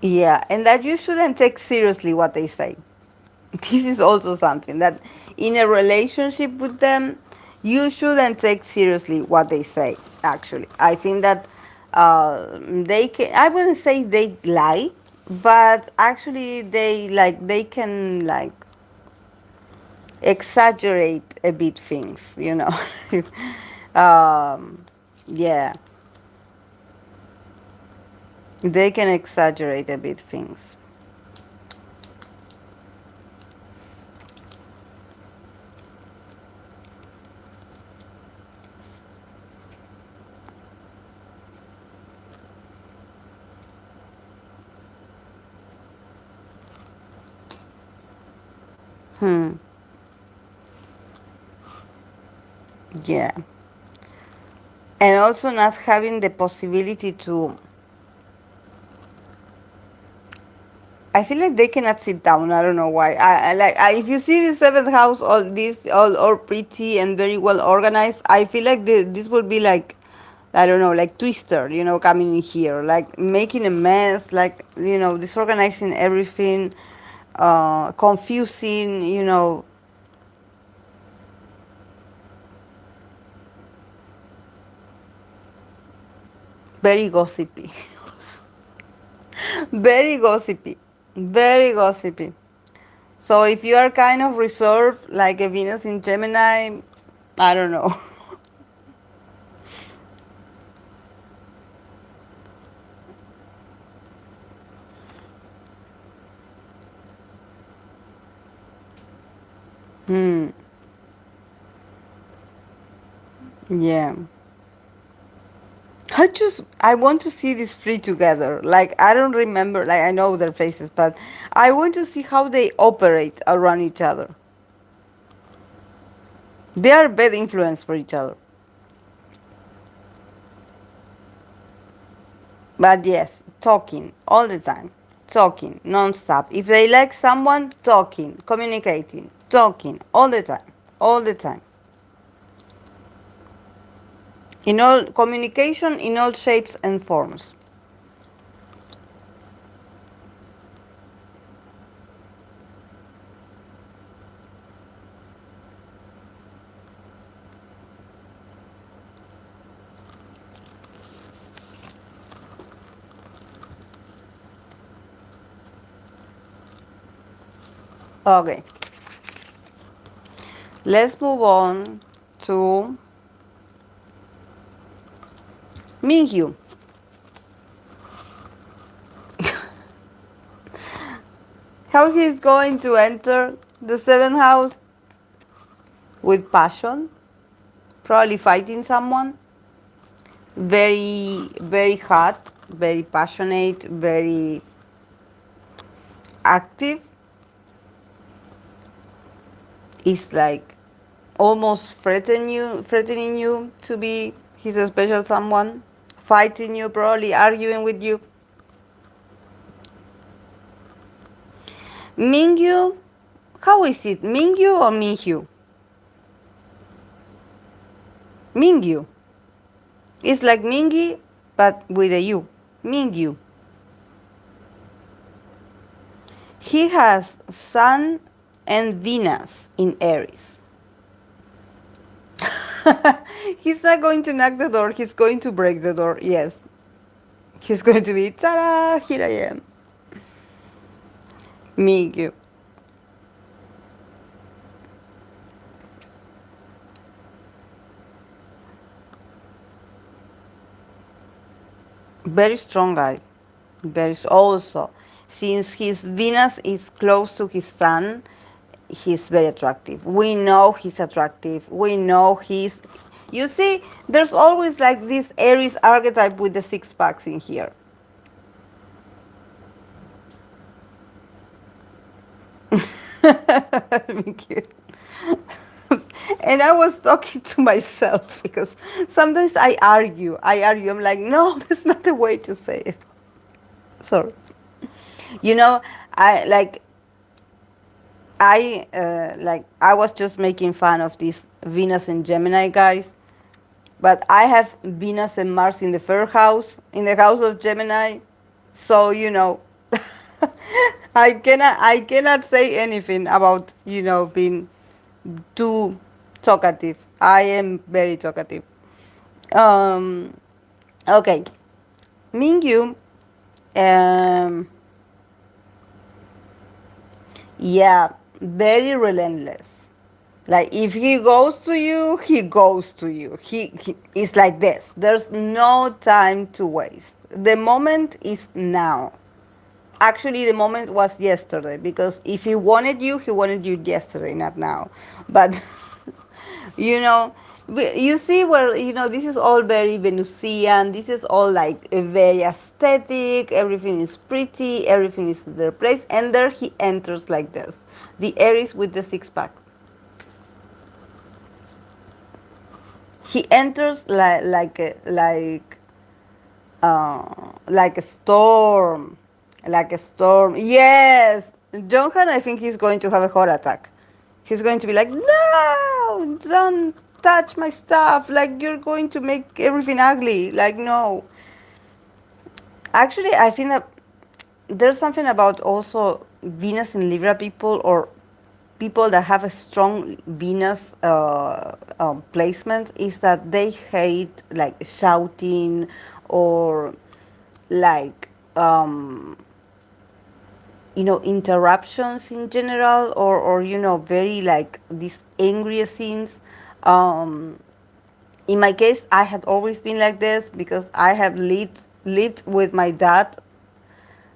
[SPEAKER 1] Yeah, and that you shouldn't take seriously what they say. This is also something that in a relationship with them, you shouldn't take seriously what they say. Actually, I think that they can. I wouldn't say they lie, but actually they can like exaggerate a bit things. Yeah, they can exaggerate a bit things. Hmm. Yeah. And also not having the possibility to, I feel like they cannot sit down. I don't know why. If you see the seventh house, all pretty and very well organized. I feel like this would be like, I don't know, like Twister, coming in here, like making a mess, like disorganizing everything, confusing, very gossipy, very gossipy, very gossipy. So if you are kind of reserved, like a Venus in Gemini, I don't know. Hmm. Yeah. I want to see these three together. Like I don't remember, like I know their faces, but I want to see how they operate around each other. They are bad influence for each other. But yes, talking all the time, talking non-stop. If they like someone, talking, communicating, talking all the time, all the time. In all communication, in all shapes and forms. Okay, let's move on to Mingyu. How he's going to enter the seventh house with passion, probably fighting someone. Very, very hot, very passionate, very active. It's like almost threatening you to be his special someone, fighting you, probably arguing with you. Mingyu, how is it? Mingyu or Mingyu? Mingyu. It's like Mingy, but with a U. Mingyu. He has Sun and Venus in Aries. He's not going to knock the door, he's going to break the door, yes. He's going to be, ta-da, here I am. Mingyu. Very strong guy. Also, since his Venus is close to his Sun, he's very attractive. We know he's attractive. We know he's. You see, there's always like this Aries archetype with the six packs in here. Thank you. And I was talking to myself because sometimes I argue. I'm like, no, that's not the way to say it. Sorry. You know, I like I was just making fun of these Venus and Gemini guys, but I have Venus and Mars in the third house, in the house of Gemini. So, I cannot say anything about, being too talkative. I am very talkative. Um, okay, Mingyu, um, yeah, very relentless. Like if he goes to you, he goes to you. He is like this. There's no time to waste. The moment is now. Actually, the moment was yesterday because if he wanted you yesterday, not now. But you know, you see where, this is all very Venusian. This is all like very aesthetic. Everything is pretty. Everything is in their place. And there he enters like this, the Aries with the six pack. He enters like a storm, like a storm. Yes, Johan, I think he's going to have a heart attack. He's going to be like, no, don't touch my stuff. Like you're going to make everything ugly. Like no. Actually, I think that there's something about also Venus in Libra people, or people that have a strong Venus placement, is that they hate like shouting, or like interruptions in general, or very like these angry scenes. um in my case, I had always been like this because I have lived with my dad,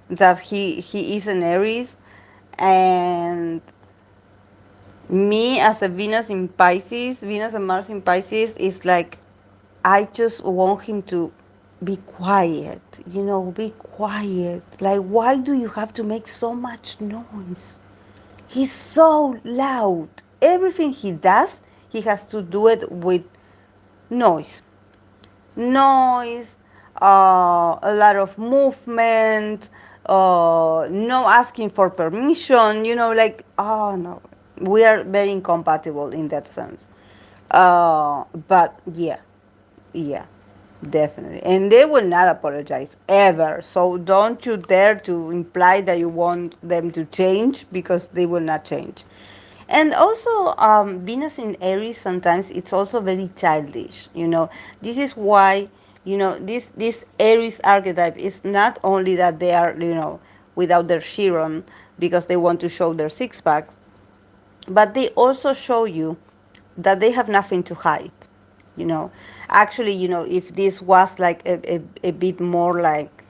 [SPEAKER 1] that he is an Aries. And me as a Venus and Mars in Pisces, is like, I just want him to be quiet, be quiet. Like, why do you have to make so much noise? He's so loud. Everything he does, he has to do it with noise. Noise, a lot of movement, no asking for permission, like, oh no, we are very incompatible in that sense. But yeah, yeah, definitely. And they will not apologize ever. So don't you dare to imply that you want them to change, because they will not change. And also, Venus in Aries, sometimes it's also very childish. This is why, this Aries archetype is not only that they are, without their Chiron because they want to show their six pack, but they also show you that they have nothing to hide. you know Actually, if this was like a bit more like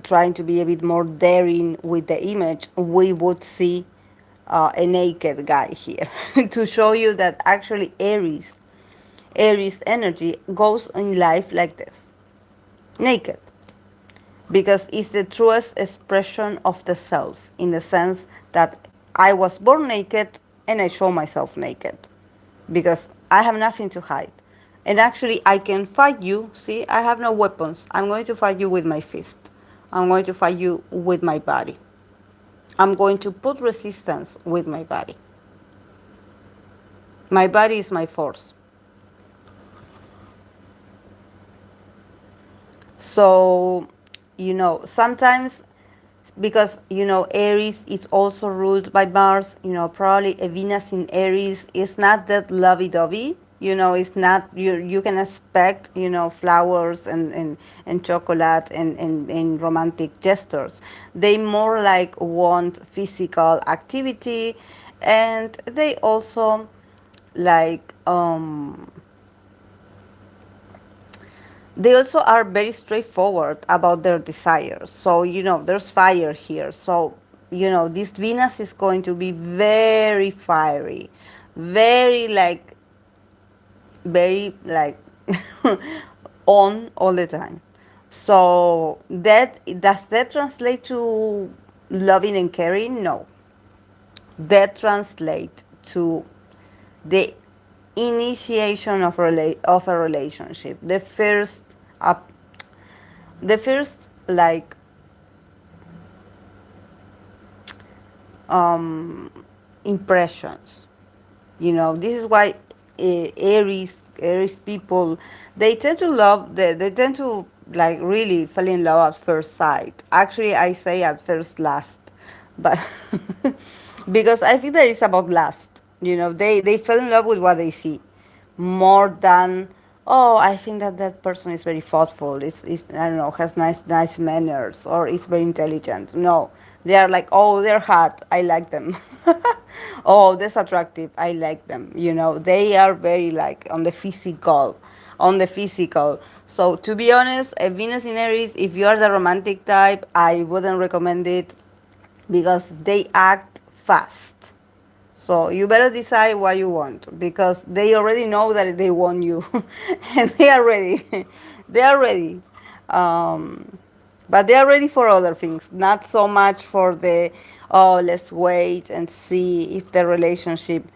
[SPEAKER 1] trying to be a bit more daring with the image, we would see a naked guy here to show you that actually Aries energy goes in life like this, naked, because it's the truest expression of the self, in the sense that I was born naked and I show myself naked because I have nothing to hide. And actually, I can fight you. See, I have no weapons. I'm going to fight you with my fist. I'm going to fight you with my body. I'm going to put resistance with my body. My body is my force. So, sometimes, because Aries is also ruled by Mars, probably a Venus in Aries is not that lovey-dovey. It's not, you can expect, flowers and chocolate and romantic gestures. They more like want physical activity, and they also like they also are very straightforward about their desires. So, there's fire here. So, this Venus is going to be very fiery, very like, very like on all the time. So, does that translate to loving and caring? No. That translates to the initiation of a relationship, uh, the first like impressions. This is why Aries people, they tend to love, they tend to like really fell in love at first sight. Actually, I say at first last, but because I think that it's about last. You know, they fell in love with what they see more than, oh, I think that that person is very thoughtful. It's I don't know, has nice manners, or is very intelligent. No, they are like, oh, they're hot, I like them. Oh, that's attractive, I like them. You know, they are very like on the physical. So to be honest, Venus in Aries, if you are the romantic type, I wouldn't recommend it because they act fast. So you better decide what you want because they already know that they want you, and they are ready. They are ready, um, but they are ready for other things. Not so much for the, oh, let's wait and see if the relationship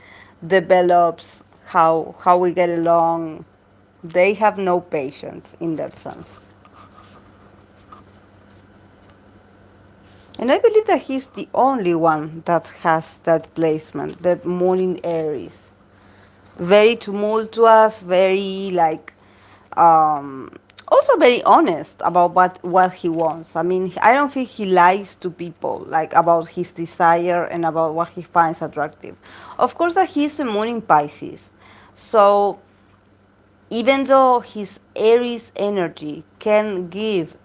[SPEAKER 1] develops, how we get along. They have no patience in that sense. And I believe that he's the only one that has that placement, that moon in Aries. Very tumultuous, very like, um, also very honest about what he wants. I mean, I don't think he lies to people like about his desire and about what he finds attractive. Of course, that he's a moon in Pisces, so even though his Aries energy can give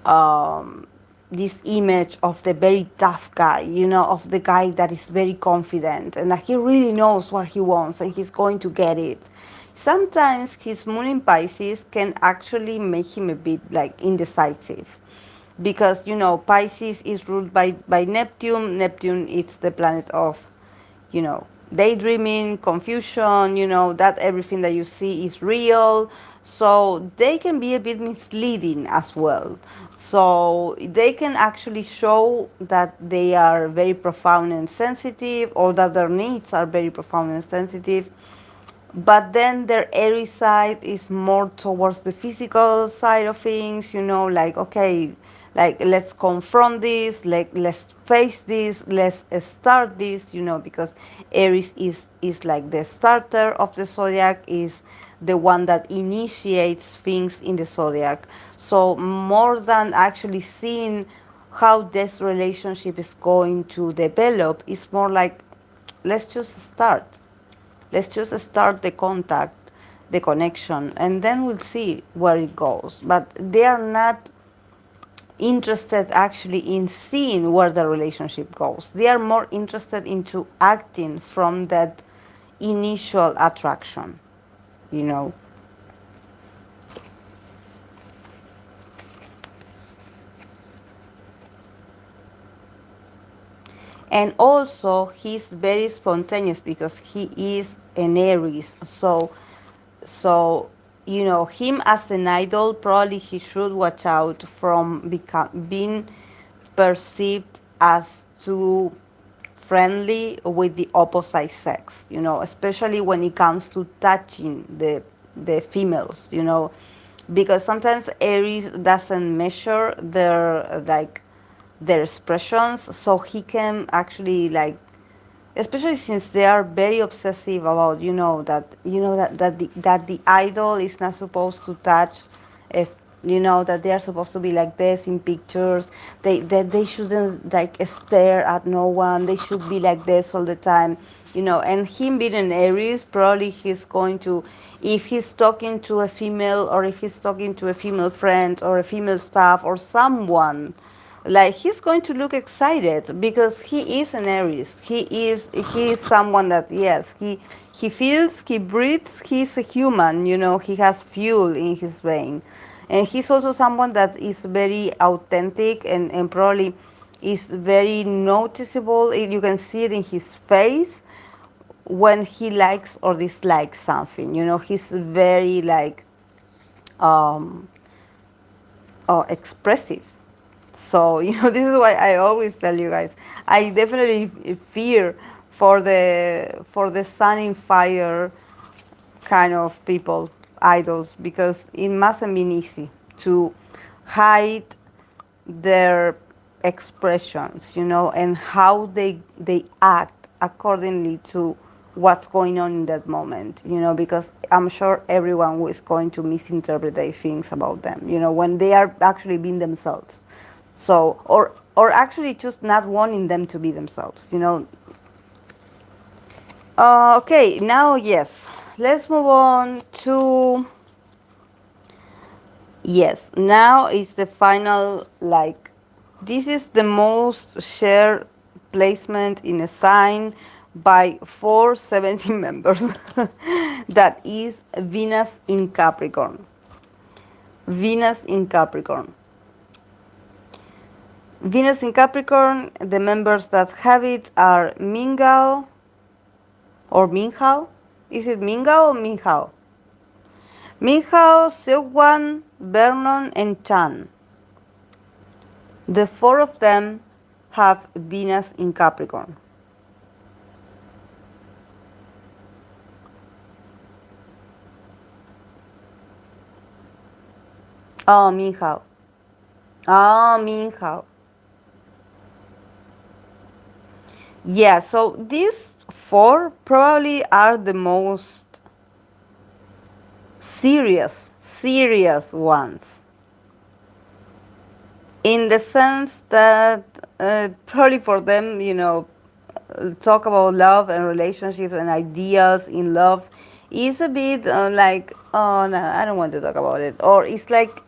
[SPEAKER 1] um, this image of the very tough guy, you know, of the guy that is very confident and that he really knows what he wants and he's going to get it. Sometimes his moon in Pisces can actually make him a bit like indecisive because, you know, Pisces is ruled by Neptune. Neptune is the planet of, you know, daydreaming, confusion, you know, that everything that you see is real. So they can be a bit misleading as well. So they can actually show that they are very profound and sensitive, or that their needs are very profound and sensitive, but then their airy side is more towards the physical side of things, you know, like, okay, like let's confront this, like let's face this, let's start this, you know, because Aries is like the starter of the zodiac, is the one that initiates things in the zodiac. So more than actually seeing how this relationship is going to develop, it's more like, let's just start. Let's just start the contact, the connection, and then we'll see where it goes. But they are not interested actually in seeing where the relationship goes. They are more interested into acting from that initial attraction, you know. And also he's very spontaneous because he is an Aries. So you know, him as an idol, probably he should watch out from being perceived as too friendly with the opposite sex, you know, especially when it comes to touching the females, you know, because sometimes Aries doesn't measure their like their expressions, so he can actually like, especially since they are very obsessive about, you know, that the idol is not supposed to touch, if you know, that they are supposed to be like this in pictures, they shouldn't like stare at no one, they should be like this all the time, you know. And him being an Aries, probably he's going to, if he's talking to a female, or if he's talking to a female friend or a female staff or someone, like he's going to look excited because he is an Aries. He is someone that, yes, he feels, he breathes, he's a human, you know, he has fuel in his vein. And he's also someone that is very authentic, and probably is very noticeable. You can see it in his face when he likes or dislikes something. You know, he's very like um, expressive. So, you know, this is why I always tell you guys, I definitely fear for the sun in fire kind of people, idols, because it mustn't be easy to hide their expressions, you know, and how they act accordingly to what's going on in that moment, because I'm sure everyone is going to misinterpret things about them, when they are actually being themselves. So, or actually just not wanting them to be themselves. Okay, now yes, let's move on to, yes, now is the final, like, this is the most shared placement in a sign by 470 members. That is Venus in Capricorn. Venus in Capricorn. Venus in Capricorn, the members that have it are Mingao or Minghao. Is it Mingao or Minghao? Minghao, Seokwan, Vernon, and Chan. The four of them have Venus in Capricorn. Oh, Minghao. Oh, Minghao. Yeah, so these four probably are the most serious ones. In the sense that probably for them, talk about love and relationships and ideals in love is a bit like, oh no, I don't want to talk about it. Or it's like,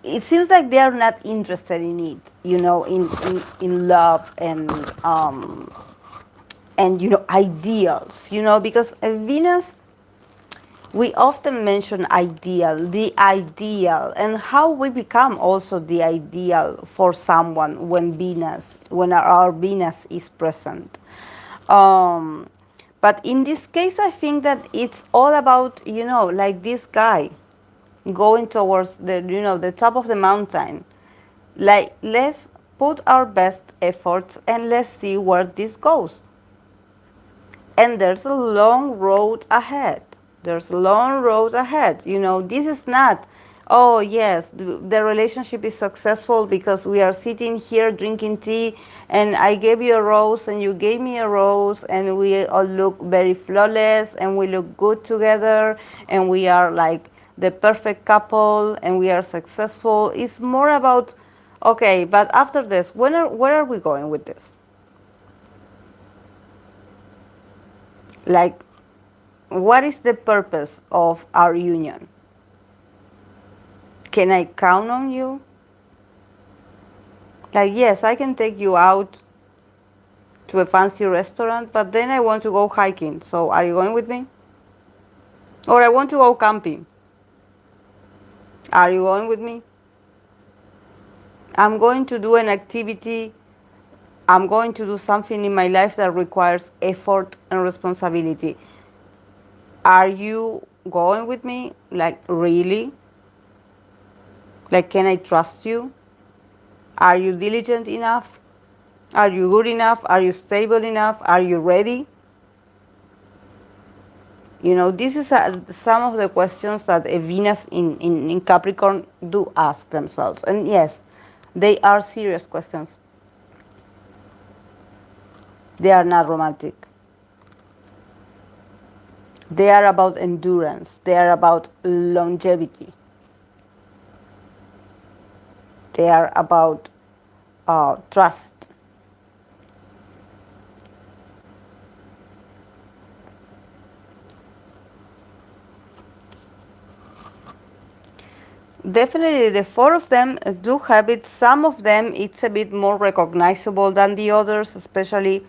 [SPEAKER 1] it seems like they are not interested in it, in love and ideals, because Venus, we often mention the ideal, and how we become also the ideal for someone when our Venus is present. Um, but in this case, I think that it's all about, like this guy going towards the top of the mountain. Like, let's put our best efforts and let's see where this goes. And there's a long road ahead. There's a long road ahead. This is not, oh yes, the relationship is successful because we are sitting here drinking tea and I gave you a rose and you gave me a rose and we all look very flawless and we look good together and we are like the perfect couple and we are successful. It's more about, okay, but after this, where are we going with this? Like, what is the purpose of our union? Can I count on you? Like, yes, I can take you out to a fancy restaurant, but then I want to go hiking. So are you going with me? Or I want to go camping. Are you going with me? I'm going to do an activity. I'm going to do something in my life that requires effort and responsibility. Are you going with me? Like, really? Like, can I trust you? Are you diligent enough? Are you good enough? Are you stable enough? Are you ready? This is some of the questions that a Venus in Capricorn do ask themselves. And yes, they are serious questions. They are not romantic. They are about endurance. They are about longevity. They are about trust. Definitely, the four of them do have it. Some of them, it's a bit more recognizable than the others, especially,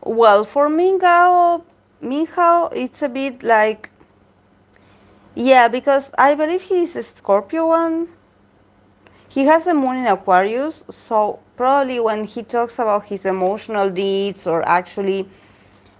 [SPEAKER 1] well, for Minghao, it's a bit like, yeah, because I believe he's a Scorpio one. He has a moon in Aquarius, so probably when he talks about his emotional needs or actually,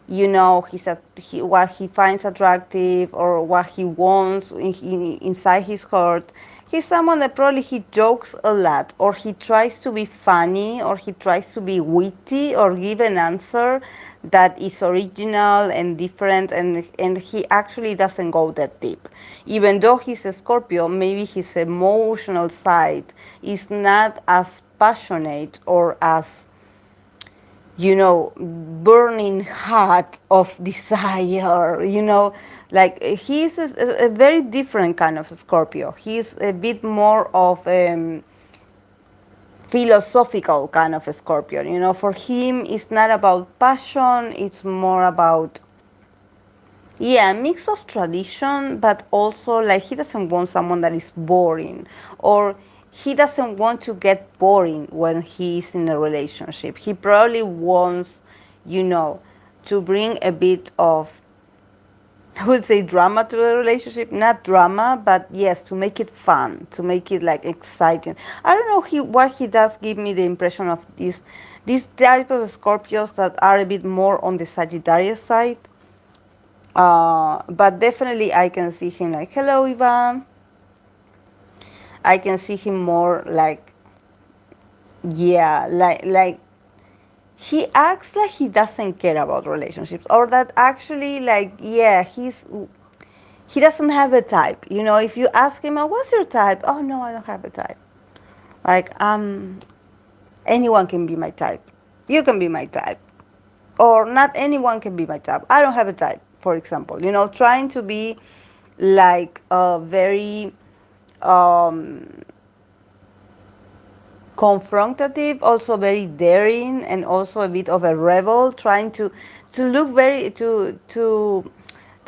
[SPEAKER 1] what he finds attractive or what he wants inside his heart, he's someone that probably he jokes a lot or he tries to be funny or he tries to be witty or give an answer that is original and different, and he actually doesn't go that deep. Even though he's a Scorpio, maybe his emotional side is not as passionate or as burning hot of desire, like he's a very different kind of Scorpio. He's a bit more of philosophical kind of a Scorpion. For him, it's not about passion, it's more about, yeah, a mix of tradition, but also like he doesn't want someone that is boring, or he doesn't want to get boring when he's in a relationship. He probably wants, you know, to bring a bit of, I would say, drama to the relationship. Not drama, but yes, to make it fun, to make it like exciting. I don't know what he does give me the impression of this type of Scorpios that are a bit more on the Sagittarius side. But definitely I can see him like, hello, Ivan. I can see him more like, yeah, like he acts like he doesn't care about relationships, or that actually, like, yeah, he doesn't have a type. If you ask him, oh, what's your type? Oh, no, I don't have a type. Like, anyone can be my type. You can be my type. Or not anyone can be my type. I don't have a type, for example. Trying to be like a very confrontative, also very daring, and also a bit of a rebel, trying to look very to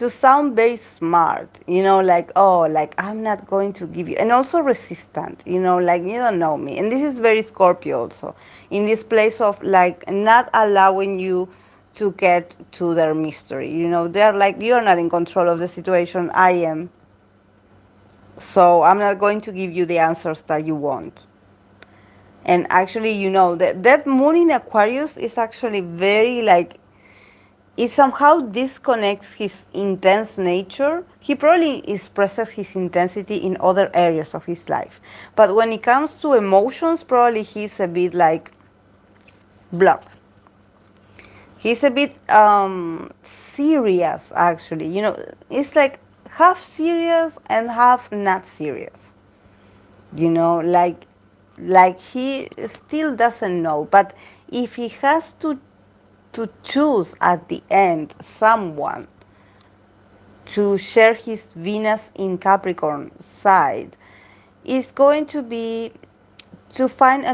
[SPEAKER 1] sound very smart, like, oh, like I'm not going to give you, and also resistant, like you don't know me. And this is very Scorpio also, in this place of like not allowing you to get to their mystery. They're like, you're not in control of the situation, I am. So I'm not going to give you the answers that you want. And actually, that moon in Aquarius is actually very like, it somehow disconnects his intense nature. He probably expresses his intensity in other areas of his life. But when it comes to emotions, probably he's a bit like blocked. He's a bit serious, actually. It's like half serious and half not serious. Like he still doesn't know. But if he has to choose at the end someone to share his Venus in Capricorn side, is going to be to find a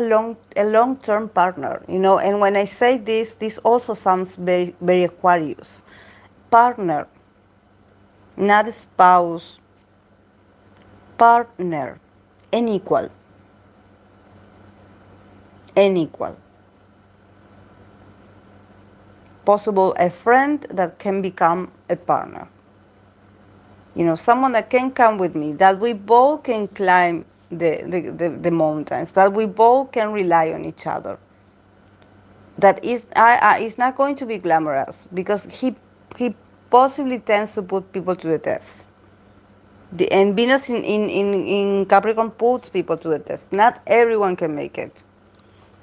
[SPEAKER 1] long-term partner. And when I say this also sounds very very Aquarius. Partner, not spouse. Partner, an equal. An equal. Possible a friend that can become a partner. Someone that can come with me, that we both can climb the mountains, that we both can rely on each other. That is not going to be glamorous, because he possibly tends to put people to the test. And Venus in Capricorn puts people to the test. Not everyone can make it.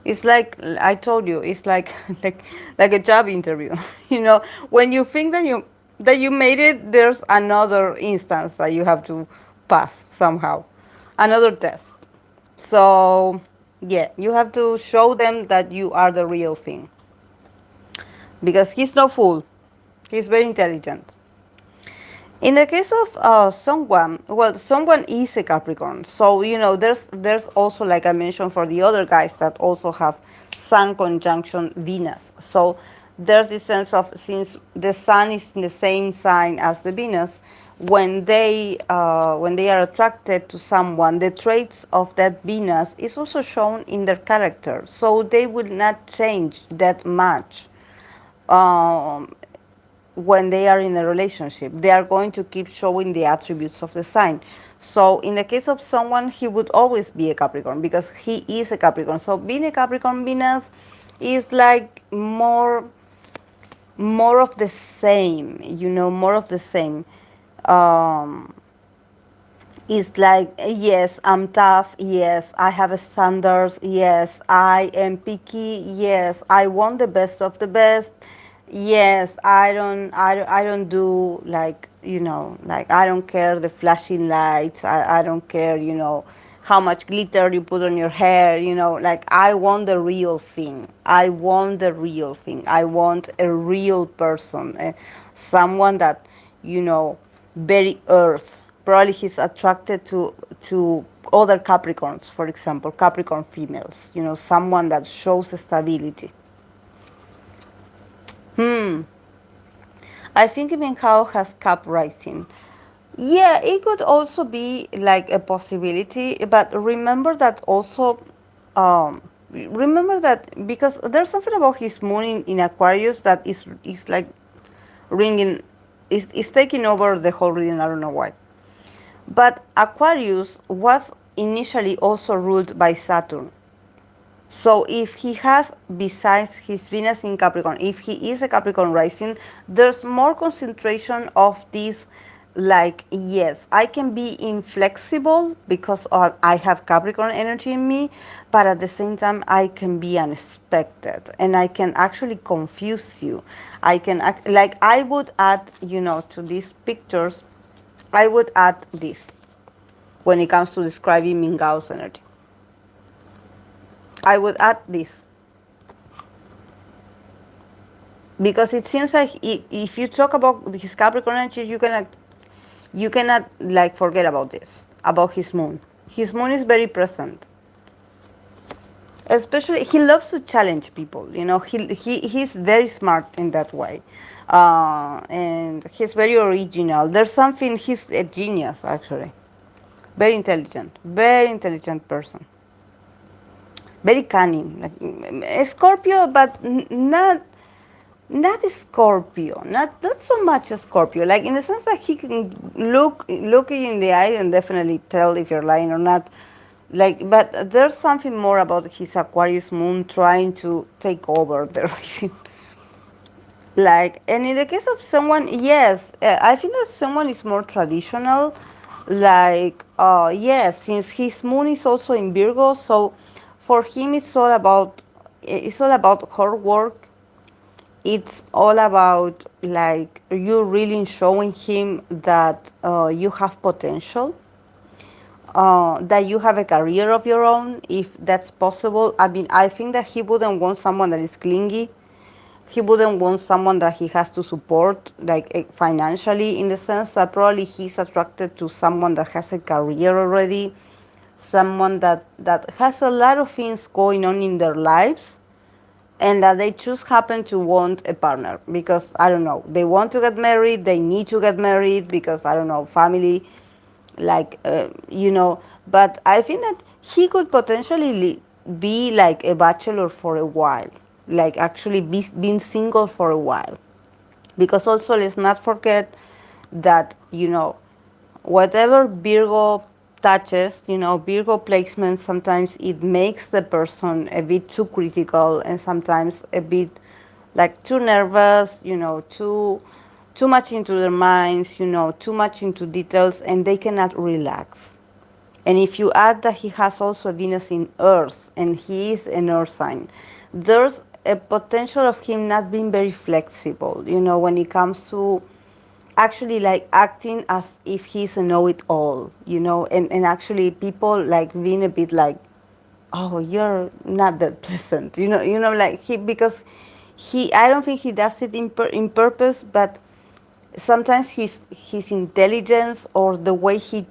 [SPEAKER 1] It's like I told you. It's like like a job interview. When you think that you made it, there's another instance that you have to pass somehow, another test. So yeah, you have to show them that you are the real thing. Because he's no fool. He's very intelligent. In the case of someone, well, someone is a Capricorn. So, there's also, like I mentioned, for the other guys that also have Sun conjunction Venus. So there's this sense of, since the Sun is in the same sign as the Venus, when they are attracted to someone, the traits of that Venus is also shown in their character. So they will not change that much. When they are in a relationship, they are going to keep showing the attributes of the sign. So in the case of someone, he would always be a Capricorn because he is a Capricorn. So being a Capricorn Venus is like more of the same, more of the same. It's like, yes, I'm tough. Yes, I have standards. Yes, I am picky. Yes, I want the best of the best. Yes, I don't do like, like I don't care the flashing lights. I don't care, how much glitter you put on your hair, like I want the real thing. I want the real thing. I want a real person, someone that, very earth. Probably he's attracted to other Capricorns, for example, Capricorn females, someone that shows stability. I think Minhao has Cap rising. Yeah, it could also be like a possibility, but remember that because there's something about his moon in Aquarius that is like ringing, is taking over the whole reading. I don't know why. But Aquarius was initially also ruled by Saturn. So if he has, besides his Venus in Capricorn, if he is a Capricorn rising, there's more concentration of this, like, yes, I can be inflexible because I have Capricorn energy in me, but at the same time, I can be unexpected and I can actually confuse you. Like, I would add, to these pictures, I would add this when it comes to describing Mingao's energy. I would add this because it seems like if you talk about his Capricorn energy, you cannot like forget about this, about his moon. His moon is very present. Especially, he loves to challenge people. He's very smart in that way, and he's very original. There's something. He's a genius, actually. Very intelligent person. Very cunning, like a Scorpio, but not a Scorpio, not so much a Scorpio. Like in the sense that he can look you in the eye and definitely tell if you're lying or not. Like, but there's something more about his Aquarius moon trying to take over the reading. Like, and in the case of someone, yes, I think that someone is more traditional. Like, yes, since his moon is also in Virgo, so for him it's all about hard work. It's all about like you really showing him that you have potential, that you have a career of your own, if that's possible. I mean, I think that he wouldn't want someone that is clingy. He wouldn't want someone that he has to support, like financially, in the sense that probably he's attracted to someone that has a career already, someone that has a lot of things going on in their lives, and that they just happen to want a partner because I don't know, they want to get married, they need to get married because I don't know, family, like but I think that he could potentially be like a bachelor for a while, like actually being single for a while, because also let's not forget that whatever Virgo touches, Virgo placement, sometimes it makes the person a bit too critical and sometimes a bit like too nervous, too much into their minds, too much into details, and they cannot relax. And if you add that he has also Venus in Earth and he is an Earth sign, there's a potential of him not being very flexible, when it comes to actually like acting as if he's a know-it-all, and actually people like being a bit like, oh, you're not that pleasant, like because I don't think he does it in purpose, but sometimes his intelligence or the way he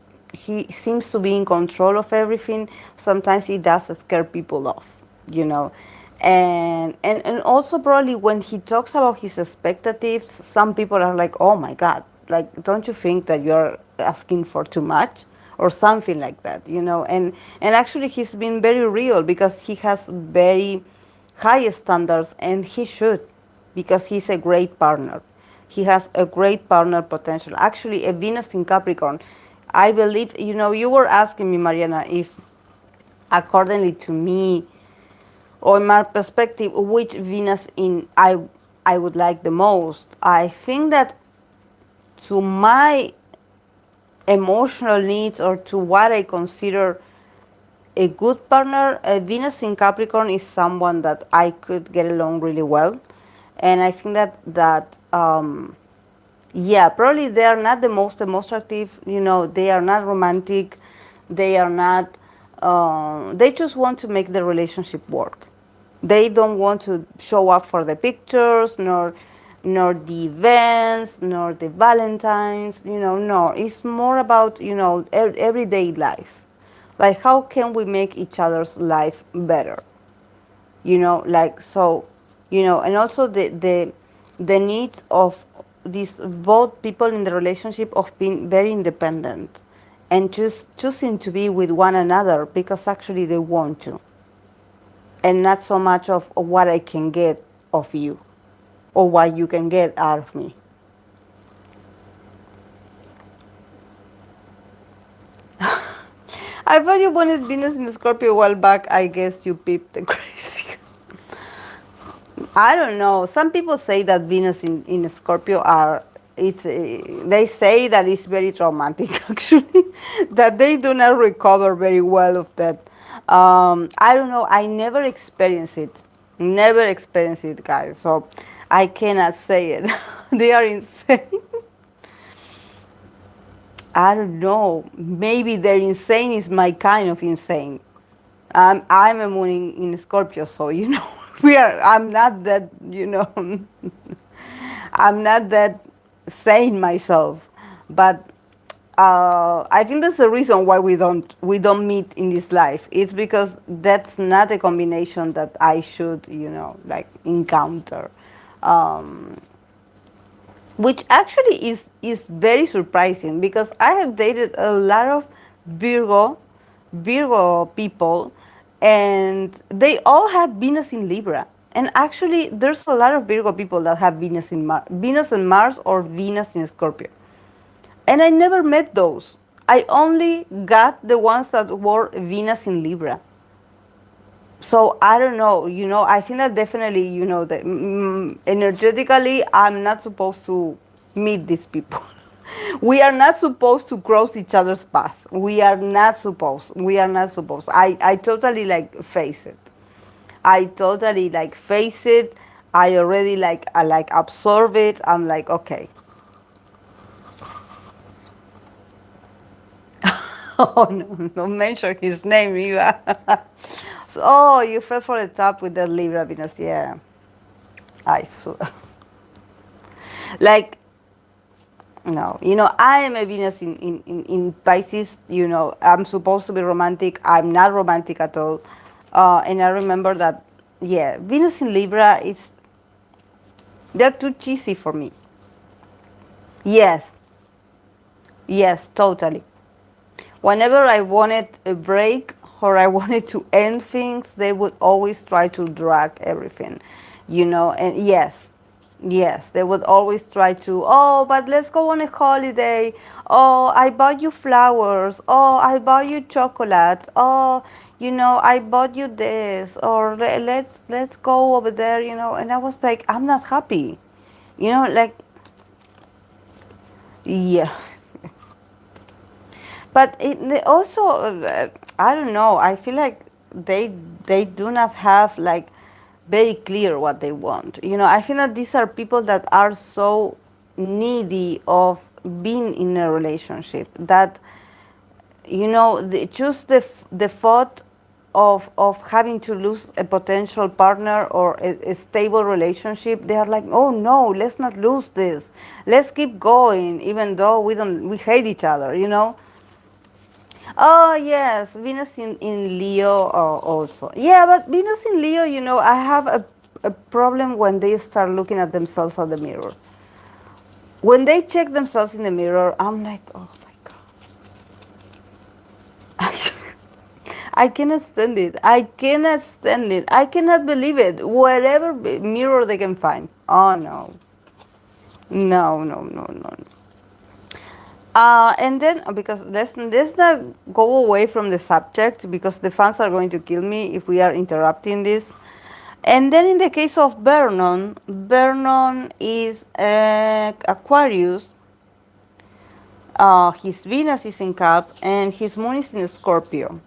[SPEAKER 1] seems to be in control of everything, sometimes he does scare people off, you know. And also probably when he talks about his expectations, some people are like, oh my God, like, don't you think that you're asking for too much? Or something like that, and actually he's been very real because he has very high standards, and he should, because he's a great partner. He has a great partner potential. Actually, a Venus in Capricorn. I believe, you were asking me, Mariana, if accordingly to me or my perspective, which Venus in I would like the most. I think that to my emotional needs or to what I consider a good partner, a Venus in Capricorn is someone that I could get along really well, and I think that yeah, probably they are not the most demonstrative. They are not romantic. They are not They just want to make the relationship work. They don't want to show up for the pictures, nor the events, nor the Valentines. No, it's more about everyday life. Like how can we make each other's life better? Like so, and also the need of these both people in the relationship of being very independent and just choosing to be with one another because actually they want to, and not so much of what I can get of you or what you can get out of me. I thought you wanted Venus in Scorpio a while back. I guess you peeped the crazy. I don't know. Some people say that Venus in Scorpio are it's they say that it's very traumatic actually, that they do not recover very well of that. I don't know. I never experienced it. Never experienced it, guys. So I cannot say it. They are insane. I don't know. Maybe their insane is my kind of insane. I'm a moon in Scorpio, so we are. I'm not that. I'm not that sane myself, but I think that's the reason why we don't meet in this life. It's because that's not a combination that I should like encounter. Um, which actually is very surprising because I have dated a lot of Virgo Virgo people, and they all had Venus in Libra. And actually, there's a lot of Virgo people that have Venus and Mars, or Venus in Scorpio. And I never met those. I only got the ones that were Venus in Libra. So I don't know, I think that definitely, that energetically, I'm not supposed to meet these people. We are not supposed to cross each other's path. We are not supposed. We are not supposed. I totally like face it. I totally like face it. I already I like absorb it. I'm like, okay. Oh no, don't mention his name, Eva. So, oh, you fell for the trap with the Libra Venus. Yeah, I swear. Like, no, I am a Venus in Pisces. I'm supposed to be romantic. I'm not romantic at all. And I remember that, yeah, Venus in Libra, they're too cheesy for me. Yes, yes, totally. Whenever I wanted a break or I wanted to end things, they would always try to drag everything, and yes, yes, they would always try to, oh, but let's go on a holiday. Oh, I bought you flowers. Oh, I bought you chocolate. Oh, I bought you this. Or let's go over there, and I was like, I'm not happy. Like, yeah. But they also, I don't know. I feel like they do not have like very clear what they want. I feel that these are people that are so needy of being in a relationship that just the thought of having to lose a potential partner or a stable relationship, they are like, oh no, let's not lose this. Let's keep going, even though we hate each other. Oh yes, Venus in Leo also. Yeah, but Venus in Leo, I have a problem when they start looking at themselves at the mirror. When they check themselves in the mirror, I'm like, oh my God. I cannot stand it. I cannot stand it. I cannot believe it. Wherever mirror they can find. Oh no. No, no, no, no. And then because let's not go away from the subject because the fans are going to kill me if we are interrupting this. And then in the case of Vernon is Aquarius. His Venus is in Cap and his Moon is in Scorpio.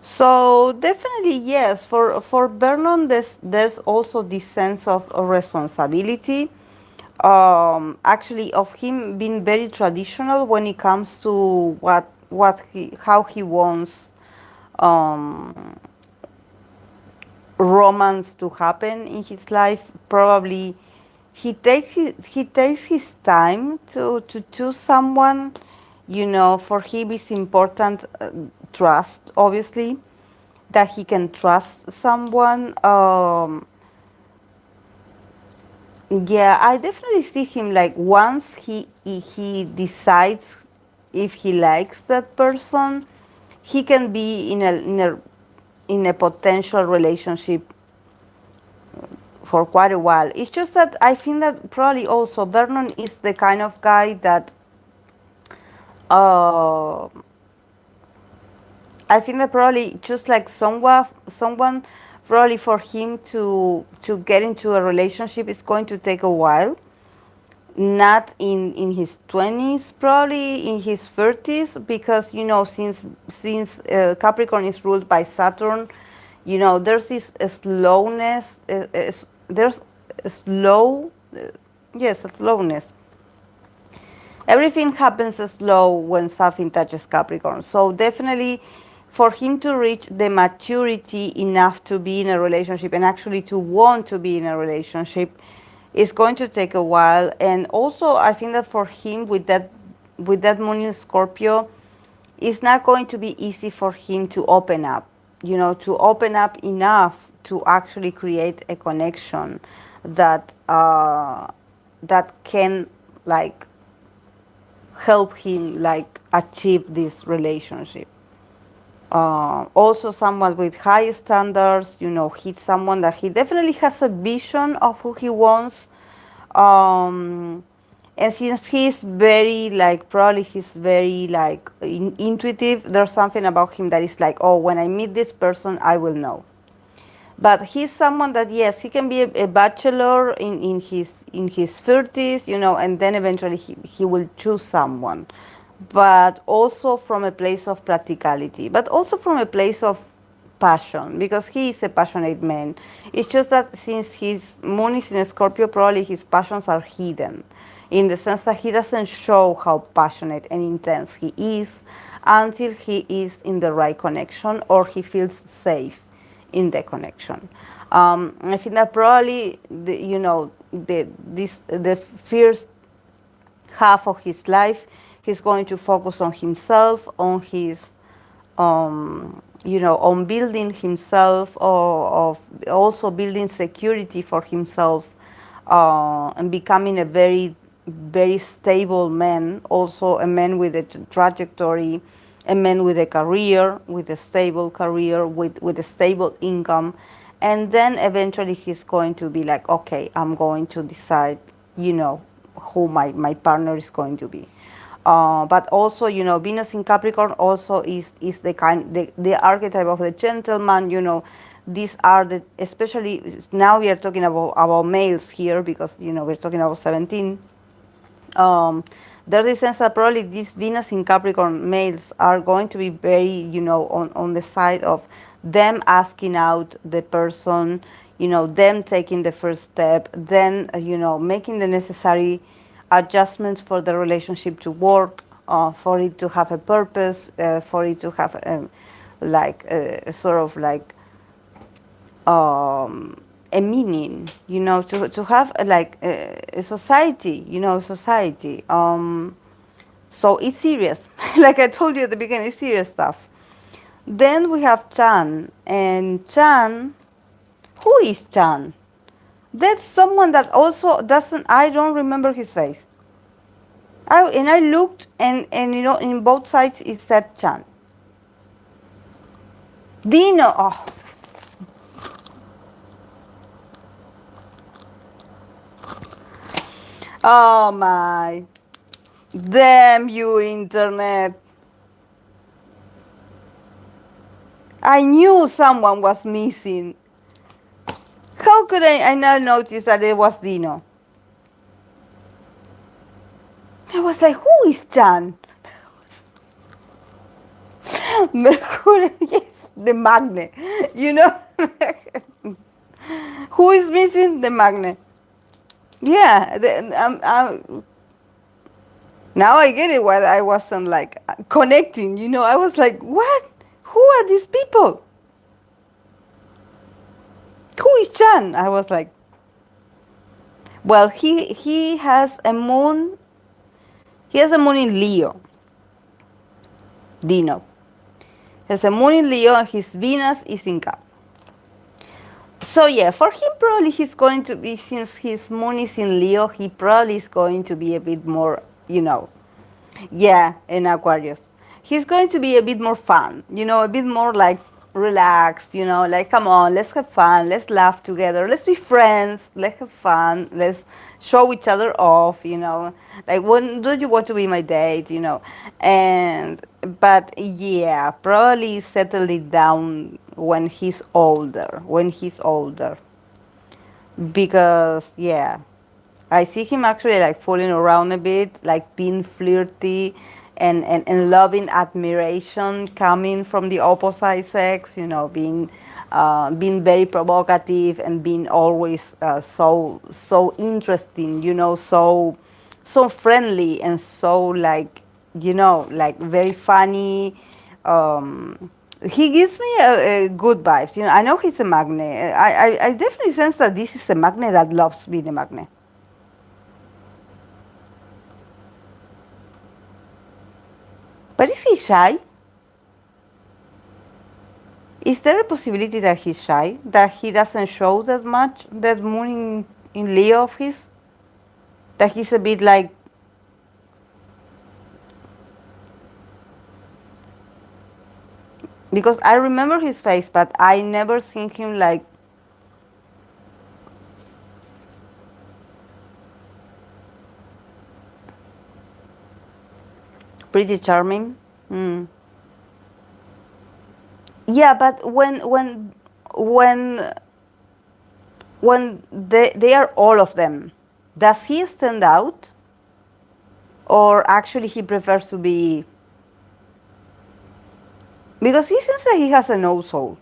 [SPEAKER 1] So definitely yes, for Vernon there's also this sense of responsibility. Actually, of him being very traditional when it comes to how he wants um, romance to happen in his life. Probably he takes his time to choose someone. You know, for him it's important, trust, obviously, that he can trust someone. Yeah, I definitely see him like once he decides if he likes that person, he can be in a potential relationship for quite a while. It's just that I think that probably also Vernon is the kind of guy that uh, I think that probably just like someone probably for him to get into a relationship is going to take a while. Not in his 20s, probably in his 30s, because you know since Capricorn is ruled by Saturn, you know there's this slowness. There's a slow, yes, a slowness. Everything happens slow when something touches Capricorn. So definitely for him to reach the maturity enough to be in a relationship and actually to want to be in a relationship is going to take a while. And also I think that for him with that moon in Scorpio, it's not going to be easy for him to open up, you know, to open up enough to actually create a connection that that can like help him like achieve this relationship. Also someone with high standards, you know, he's someone that he definitely has a vision of who he wants. And since he's very like probably he's very like intuitive, there's something about him that is like, oh, when I meet this person I will know. But he's someone that yes, he can be a bachelor in his 30s, you know, and then eventually he will choose someone, but also from a place of practicality, but also from a place of passion, because he is a passionate man. It's just that since his moon is in Scorpio, probably his passions are hidden, in the sense that he doesn't show how passionate and intense he is until he is in the right connection or he feels safe in the connection. I think that probably you know the first half of his life he's going to focus on himself, on his you know, on building himself, or of also building security for himself, and becoming a very stable man, also a man with a trajectory, a man with a career, with a stable career, with a stable income. And then eventually he's going to be like, okay, I'm going to decide, you know, who my partner is going to be. But also, you know, Venus in Capricorn also is the archetype of the gentleman. You know, these are the, especially now we are talking about males here, because you know we're talking about 17. um, there's a sense that probably these Venus in Capricorn males are going to be very, you know, on the side of them asking out the person, you know, them taking the first step, then, you know, making the necessary adjustments for the relationship to work, for it to have a purpose, for it to have like a sort of like a meaning, you know, to have like a society, you know, society. So it's serious. Like I told you at the beginning, it's serious stuff. Then we have Chan. And Chan, who is Chan? That's someone that also doesn't, I don't remember his face. I looked, and you know, in both sides it said Chan. Dino, oh, oh my. Damn you, internet. I knew someone was missing. How could I not notice that it was Dino? I was like, who is Chan? Mercury, yes, the magnet. You know? Who is missing? The magnet. Yeah, now I get it why I wasn't like connecting, you know. I was like, what? Who who are these people? Who is Chan? I was like, well, he has a moon. He has a moon in Leo. Dino has a moon in Leo, and his Venus is in Cap. So yeah, for him probably he's going to be, since his moon is in Leo, he probably is going to be a bit more, yeah, in Aquarius. He's going to be a bit more fun, a bit more like relaxed, like come on, let's have fun, let's laugh together, let's be friends, let's have fun, let's show each other off, like when do you want to be my date, and but yeah, probably settle it down when he's older, because yeah, I see him actually like fooling around a bit, like being flirty and loving admiration coming from the opposite sex, being very provocative and being always so interesting, so friendly and so like, like very funny. He gives me a good vibes. I know he's a magnet. I definitely sense that this is a magnet that loves being a magnet. But is he shy? Is there a possibility that he's shy? That he doesn't show that much, that moon in Leo of his? That he's a bit like. Because I remember his face, but I never seen him like. Pretty charming. Mm. Yeah, but when they are all of them, does he stand out, or actually he prefers to be? Because he seems like he has a no soul.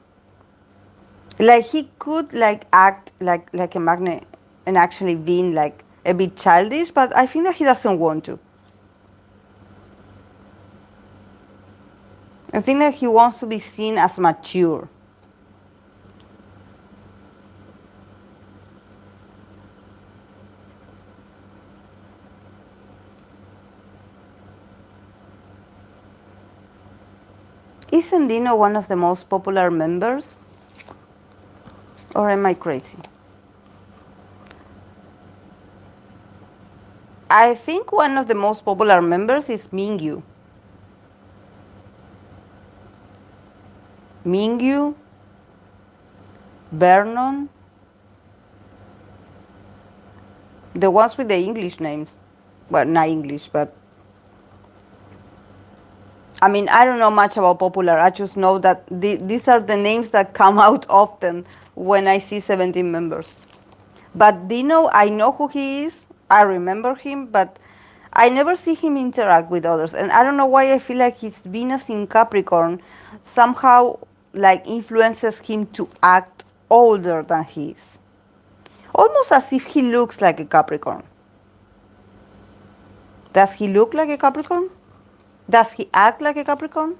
[SPEAKER 1] Like he could like act like a magnet and actually being like a bit childish, but I think that he doesn't want to. I think that he wants to be seen as mature. Isn't Dino one of the most popular members? Or am I crazy? I think one of the most popular members is Mingyu. Mingyu, Vernon, the ones with the English names. Well, not English, but I mean, I don't know much about popular. I just know that these are the names that come out often when I see 17 members. But Dino, I know who he is. I remember him, but I never see him interact with others. And I don't know why I feel like his Venus in Capricorn somehow like influences him to act older than he is. Almost as if he looks like a Capricorn. Does he look like a Capricorn? Does he act like a Capricorn?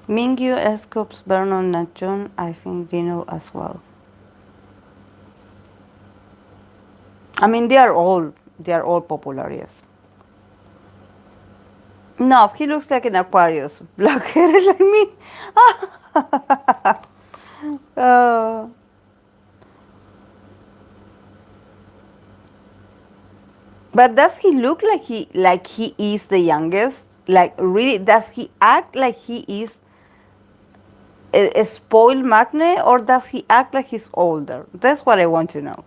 [SPEAKER 1] Mingyu, Escopes, Vernon, Nachon, I think Dino as well. I mean, they are all popular, yes. No, he looks like an Aquarius. Black hair like me. uh, but does he look like he is the youngest? Like really, does he act like he is a spoiled magnet, or does he act like he's older? That's what I want to know.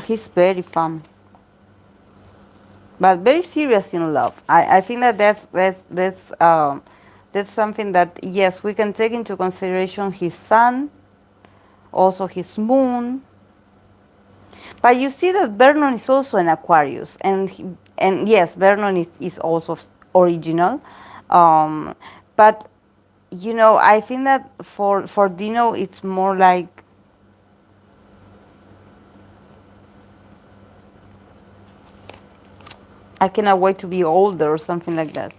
[SPEAKER 1] He's very fun, but very serious in love. I think that that's something that yes we can take into consideration his sun, also his moon. But you see that Vernon is also an Aquarius, and yes, Vernon is also original, um, but you know I think that for Dino it's more like I cannot wait to be older or something like that.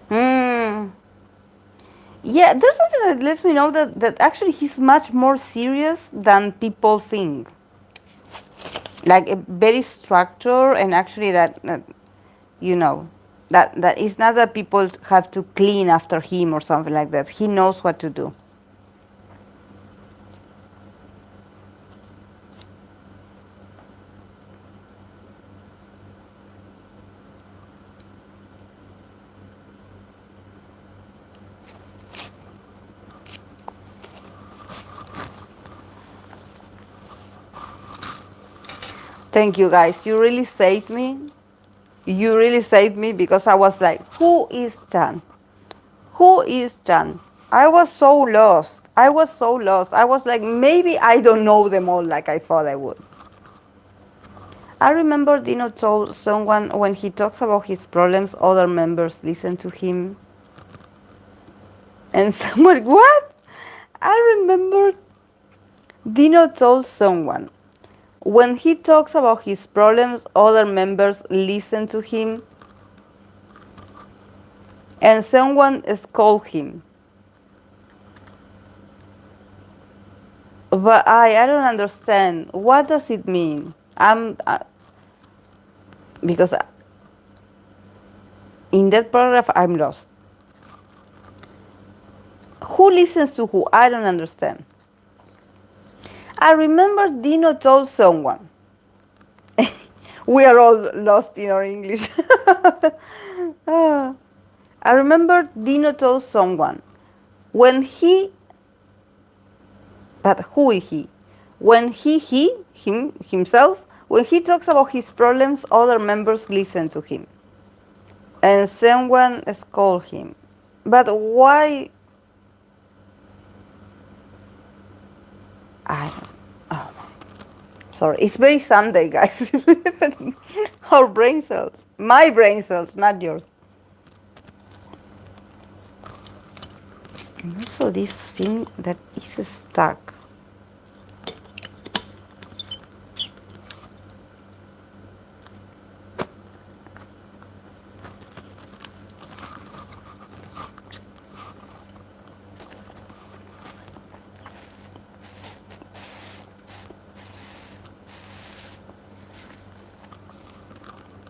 [SPEAKER 1] Hmm. Yeah, there's something that lets me know that actually he's much more serious than people think. Like a very structured and actually that you know that it's not that people have to clean after him or something like that. He knows what to do. Thank you guys. You really saved me. You really saved me because I was like, who is Chan? Who is Chan? I was so lost. I was so lost. I was like, maybe I don't know them all like I thought I would. I remember Dino told someone when he talks about his problems, other members listen to him. And someone, what? I remember Dino told someone when he talks about his problems, other members listen to him. And someone scolded him. But I don't understand. What does it mean? Because in that paragraph, I'm lost. Who listens to who? I don't understand. I remember Dino told someone. We are all lost in our English. Ah. I remember Dino told someone when he, but who is he? When himself, when he talks about his problems, other members listen to him. And someone scold him. But why? I don't. Oh, sorry. It's very Sunday, guys. Our brain cells. My brain cells, not yours. And also this thing that is stuck.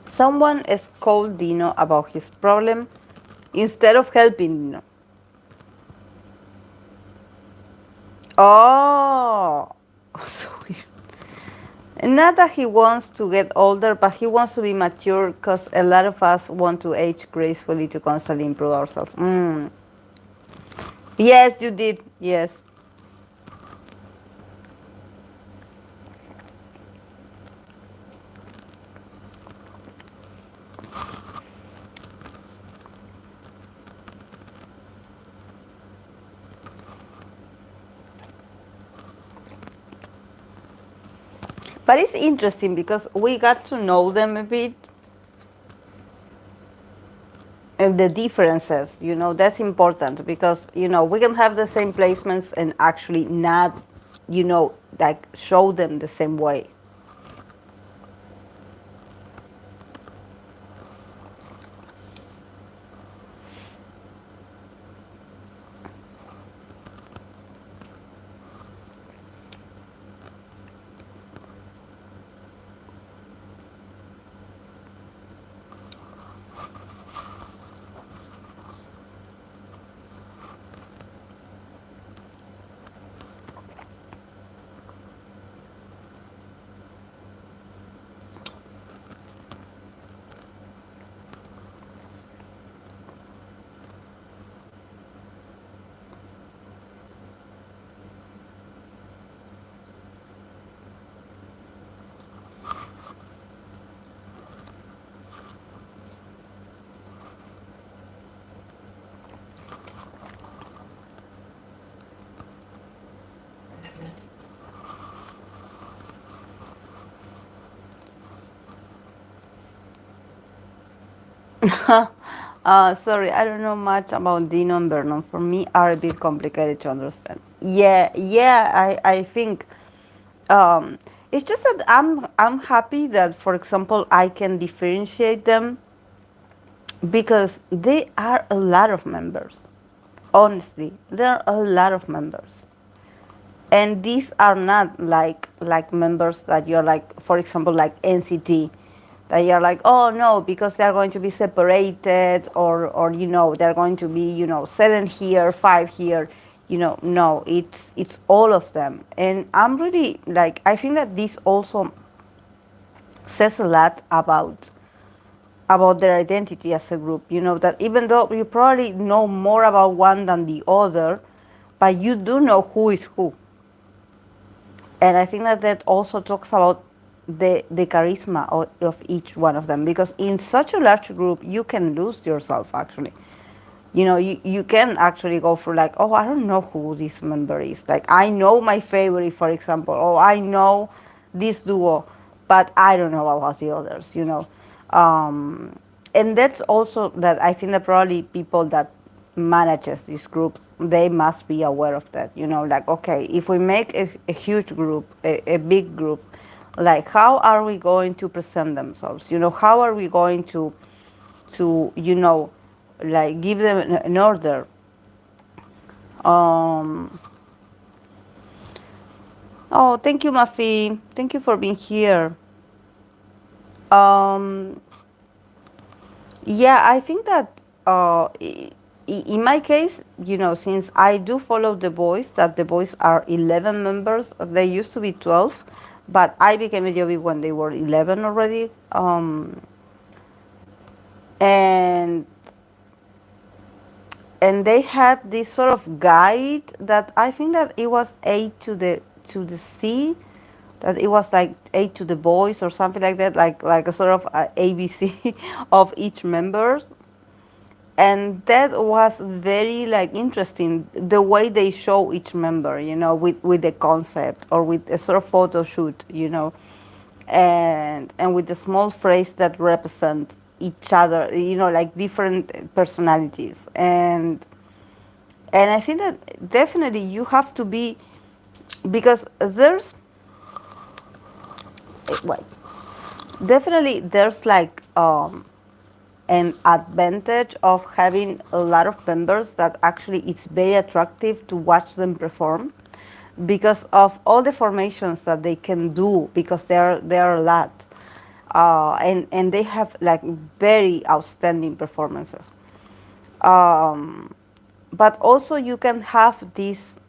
[SPEAKER 1] Someone scolded Dino about his problem instead of helping Dino. Oh, so weird. Not that he wants to get older, but he wants to be mature because a lot of us want to age gracefully to constantly improve ourselves. Mm. Yes, you did. Yes. But it's interesting because we got to know them a bit and the differences, you know, that's important because, you know, we can have the same placements and actually not, you know, like show them the same way. Sorry, I don't know much about Dino and Vernon. For me, are a bit complicated to understand. Yeah, yeah, I think um, it's just that I'm happy that, for example, I can differentiate them because they are a lot of members. Honestly, there are a lot of members, and these are not like members that you're like, for example, like NCT, that you're like, oh no, because they're going to be separated, or they're going to be, seven here, five here. No, it's all of them, and I'm really like, I think that this also says a lot about their identity as a group. That even though you probably know more about one than the other, but you do know who is who. And I think that that also talks about the charisma of each one of them, because in such a large group you can lose yourself actually. You can actually go for like, oh, I don't know who this member is. Like, I know my favorite, for example. Oh, I know this duo, but I don't know about the others. And that's also that I think that probably people that manages these groups, they must be aware of that. Like, okay, if we make a huge group, a big group, like, how are we going to present themselves? How are we going to like give them an order. um oh, thank you, Mafi, thank you for being here. um yeah, I think that in my case, since I do follow the boys, that the boys are 11 members. They used to be 12, but I became a Jovi when they were 11 already. And they had this sort of guide that I think that it was A to the C, that it was like A to the boys or something like that, like a sort of ABC of each member. And that was very like interesting, the way they show each member, with the concept, or with a sort of photo shoot, and with the small phrase that represent each other, like different personalities. And I think that definitely you have to be, because there's, wait, definitely there's like an advantage of having a lot of members, that actually it's very attractive to watch them perform, because of all the formations that they can do, because there are a lot. And they have like very outstanding performances. um, but also you can have this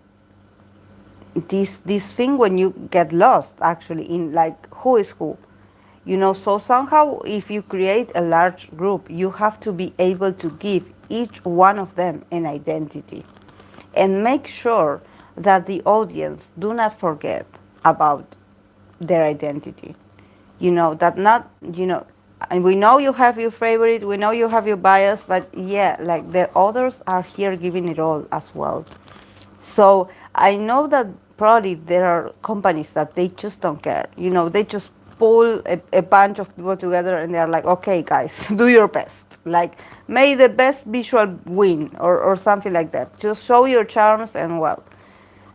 [SPEAKER 1] thing when you get lost actually in like who is who. So somehow, if you create a large group, you have to be able to give each one of them an identity, and make sure that the audience do not forget about their identity. That not, and we know you have your favorite, we know you have your bias, but yeah, like the others are here giving it all as well. So I know that probably there are companies that they just don't care. They just pull a bunch of people together, and they're like, okay, guys, do your best. Like, may the best visual win, or something like that. Just show your charms, and well,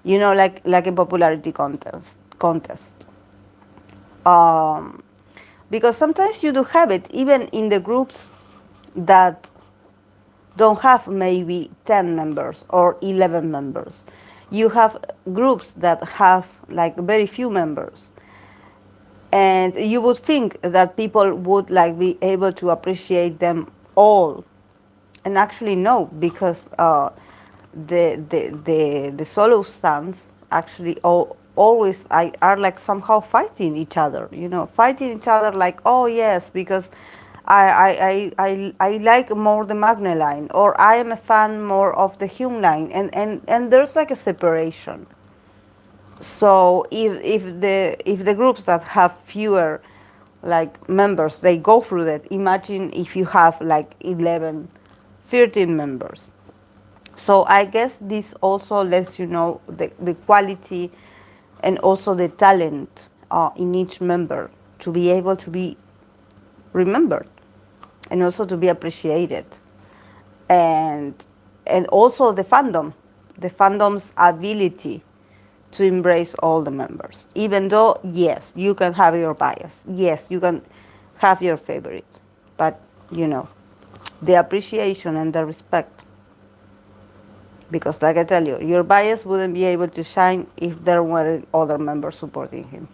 [SPEAKER 1] like a popularity contest. Um, because sometimes you do have it, even in the groups that don't have maybe 10 members or 11 members. You have groups that have like very few members. And you would think that people would like be able to appreciate them all. And actually no, because the solo stands actually always are like somehow fighting each other, fighting each other, like, oh yes, because I like more the Magne line, or I am a fan more of the Hume line, and there's like a separation. So if the groups that have fewer like members, they go through that. Imagine if you have like 11, 13 members. So I guess this also lets you know the quality and also the talent in each member to be able to be remembered. and also to be appreciated, and also the fandom's ability to embrace all the members, even though yes, you can have your bias, yes, you can have your favorite, but you know, the appreciation and the respect, because like I tell you, your bias wouldn't be able to shine if there weren't other members supporting him.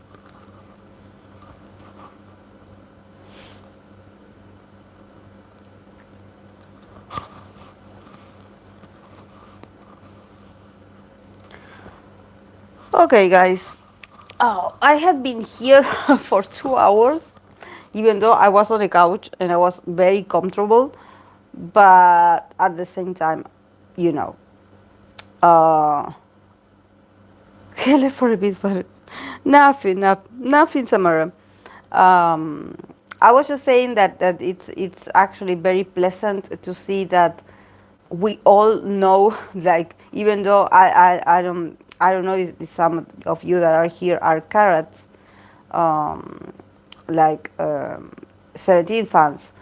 [SPEAKER 1] Okay, guys. Oh, I had been here for 2 hours, even though I was on the couch and I was very comfortable. But at the same time, you know, uh, I left for a bit, but nothing, Samara. Um, I was just saying that it's actually very pleasant to see that we all know, like, even though I don't know if some of you that are here are carrots, um, like 17 fans,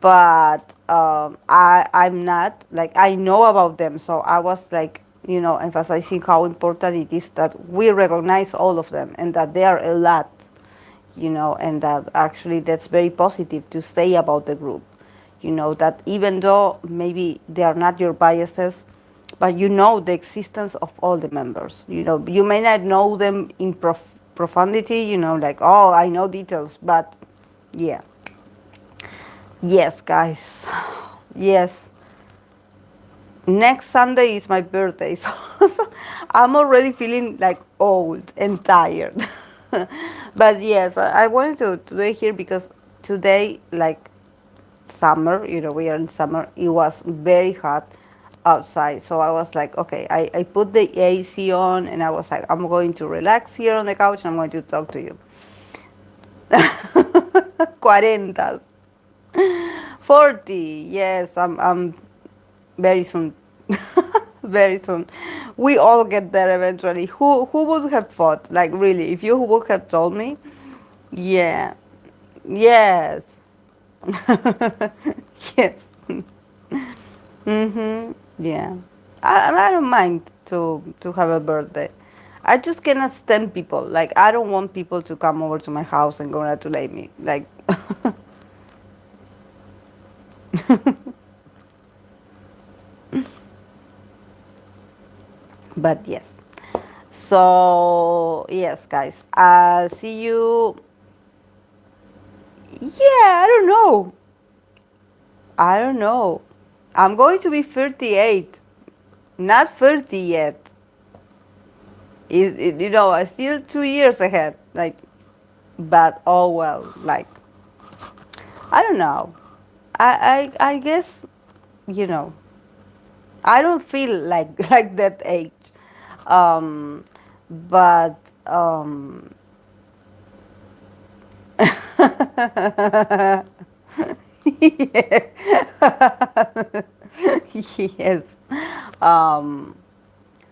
[SPEAKER 1] but I'm not, like, I know about them, so I was like, you know, emphasizing how important it is that we recognize all of them and that they are a lot, you know, and that actually that's very positive to say about the group, you know, that even though maybe they are not your biases, but you know the existence of all the members, you know, you may not know them in profundity, you know, like, oh, I know details, but yeah. Yes, guys. Yes. Next Sunday is my birthday, so, so I'm already feeling like old and tired. But yes, I wanted to do it here because today, like summer, you know, we are in summer, it was very hot outside. So I was like, okay, I put the AC on and I was like, I'm going to relax here on the couch and I'm going to talk to you. 40. 40, yes, I'm very soon. Very soon. We all get there eventually. Who would have thought? Like really, if you would have told me, yeah. Yes. Yes. Mhm. Yeah. I don't mind to have a birthday. I just cannot stand people. Like I don't want people to come over to my house and congratulate me. Like but yes. So yes, guys. I'll see you. Yeah, I don't know. I don't know. I'm going to be 38, not 30 yet. You know, I'm still 2 years ahead. Like, but oh well. Like, I don't know. I guess, you know, I don't feel like like that age. Um, but yes. Um,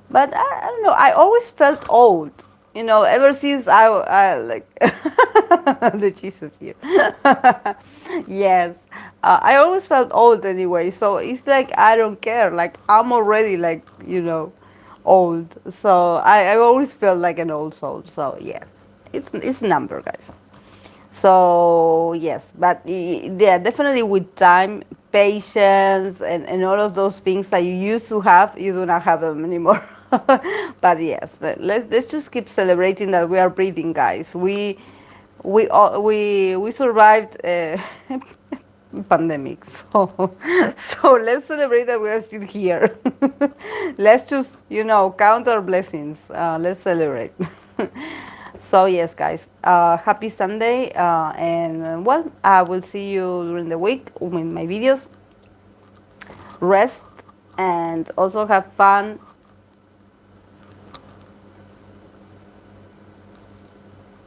[SPEAKER 1] but I don't know. I always felt old. You know, ever since I like the Jesus here. Yes, I always felt old anyway. So it's like I don't care. Like I'm already like old. So I always felt like an old soul. So yes, it's a number, guys. So yes, but yeah, definitely with time, patience, and all of those things that you used to have, you do not have them anymore. But yes, let's just keep celebrating that we are breathing, guys. We survived pandemic, so so let's celebrate that we are still here. Let's just count our blessings. Let's celebrate. So yes, guys, happy Sunday, and well, I will see you during the week with my videos. Rest and also have fun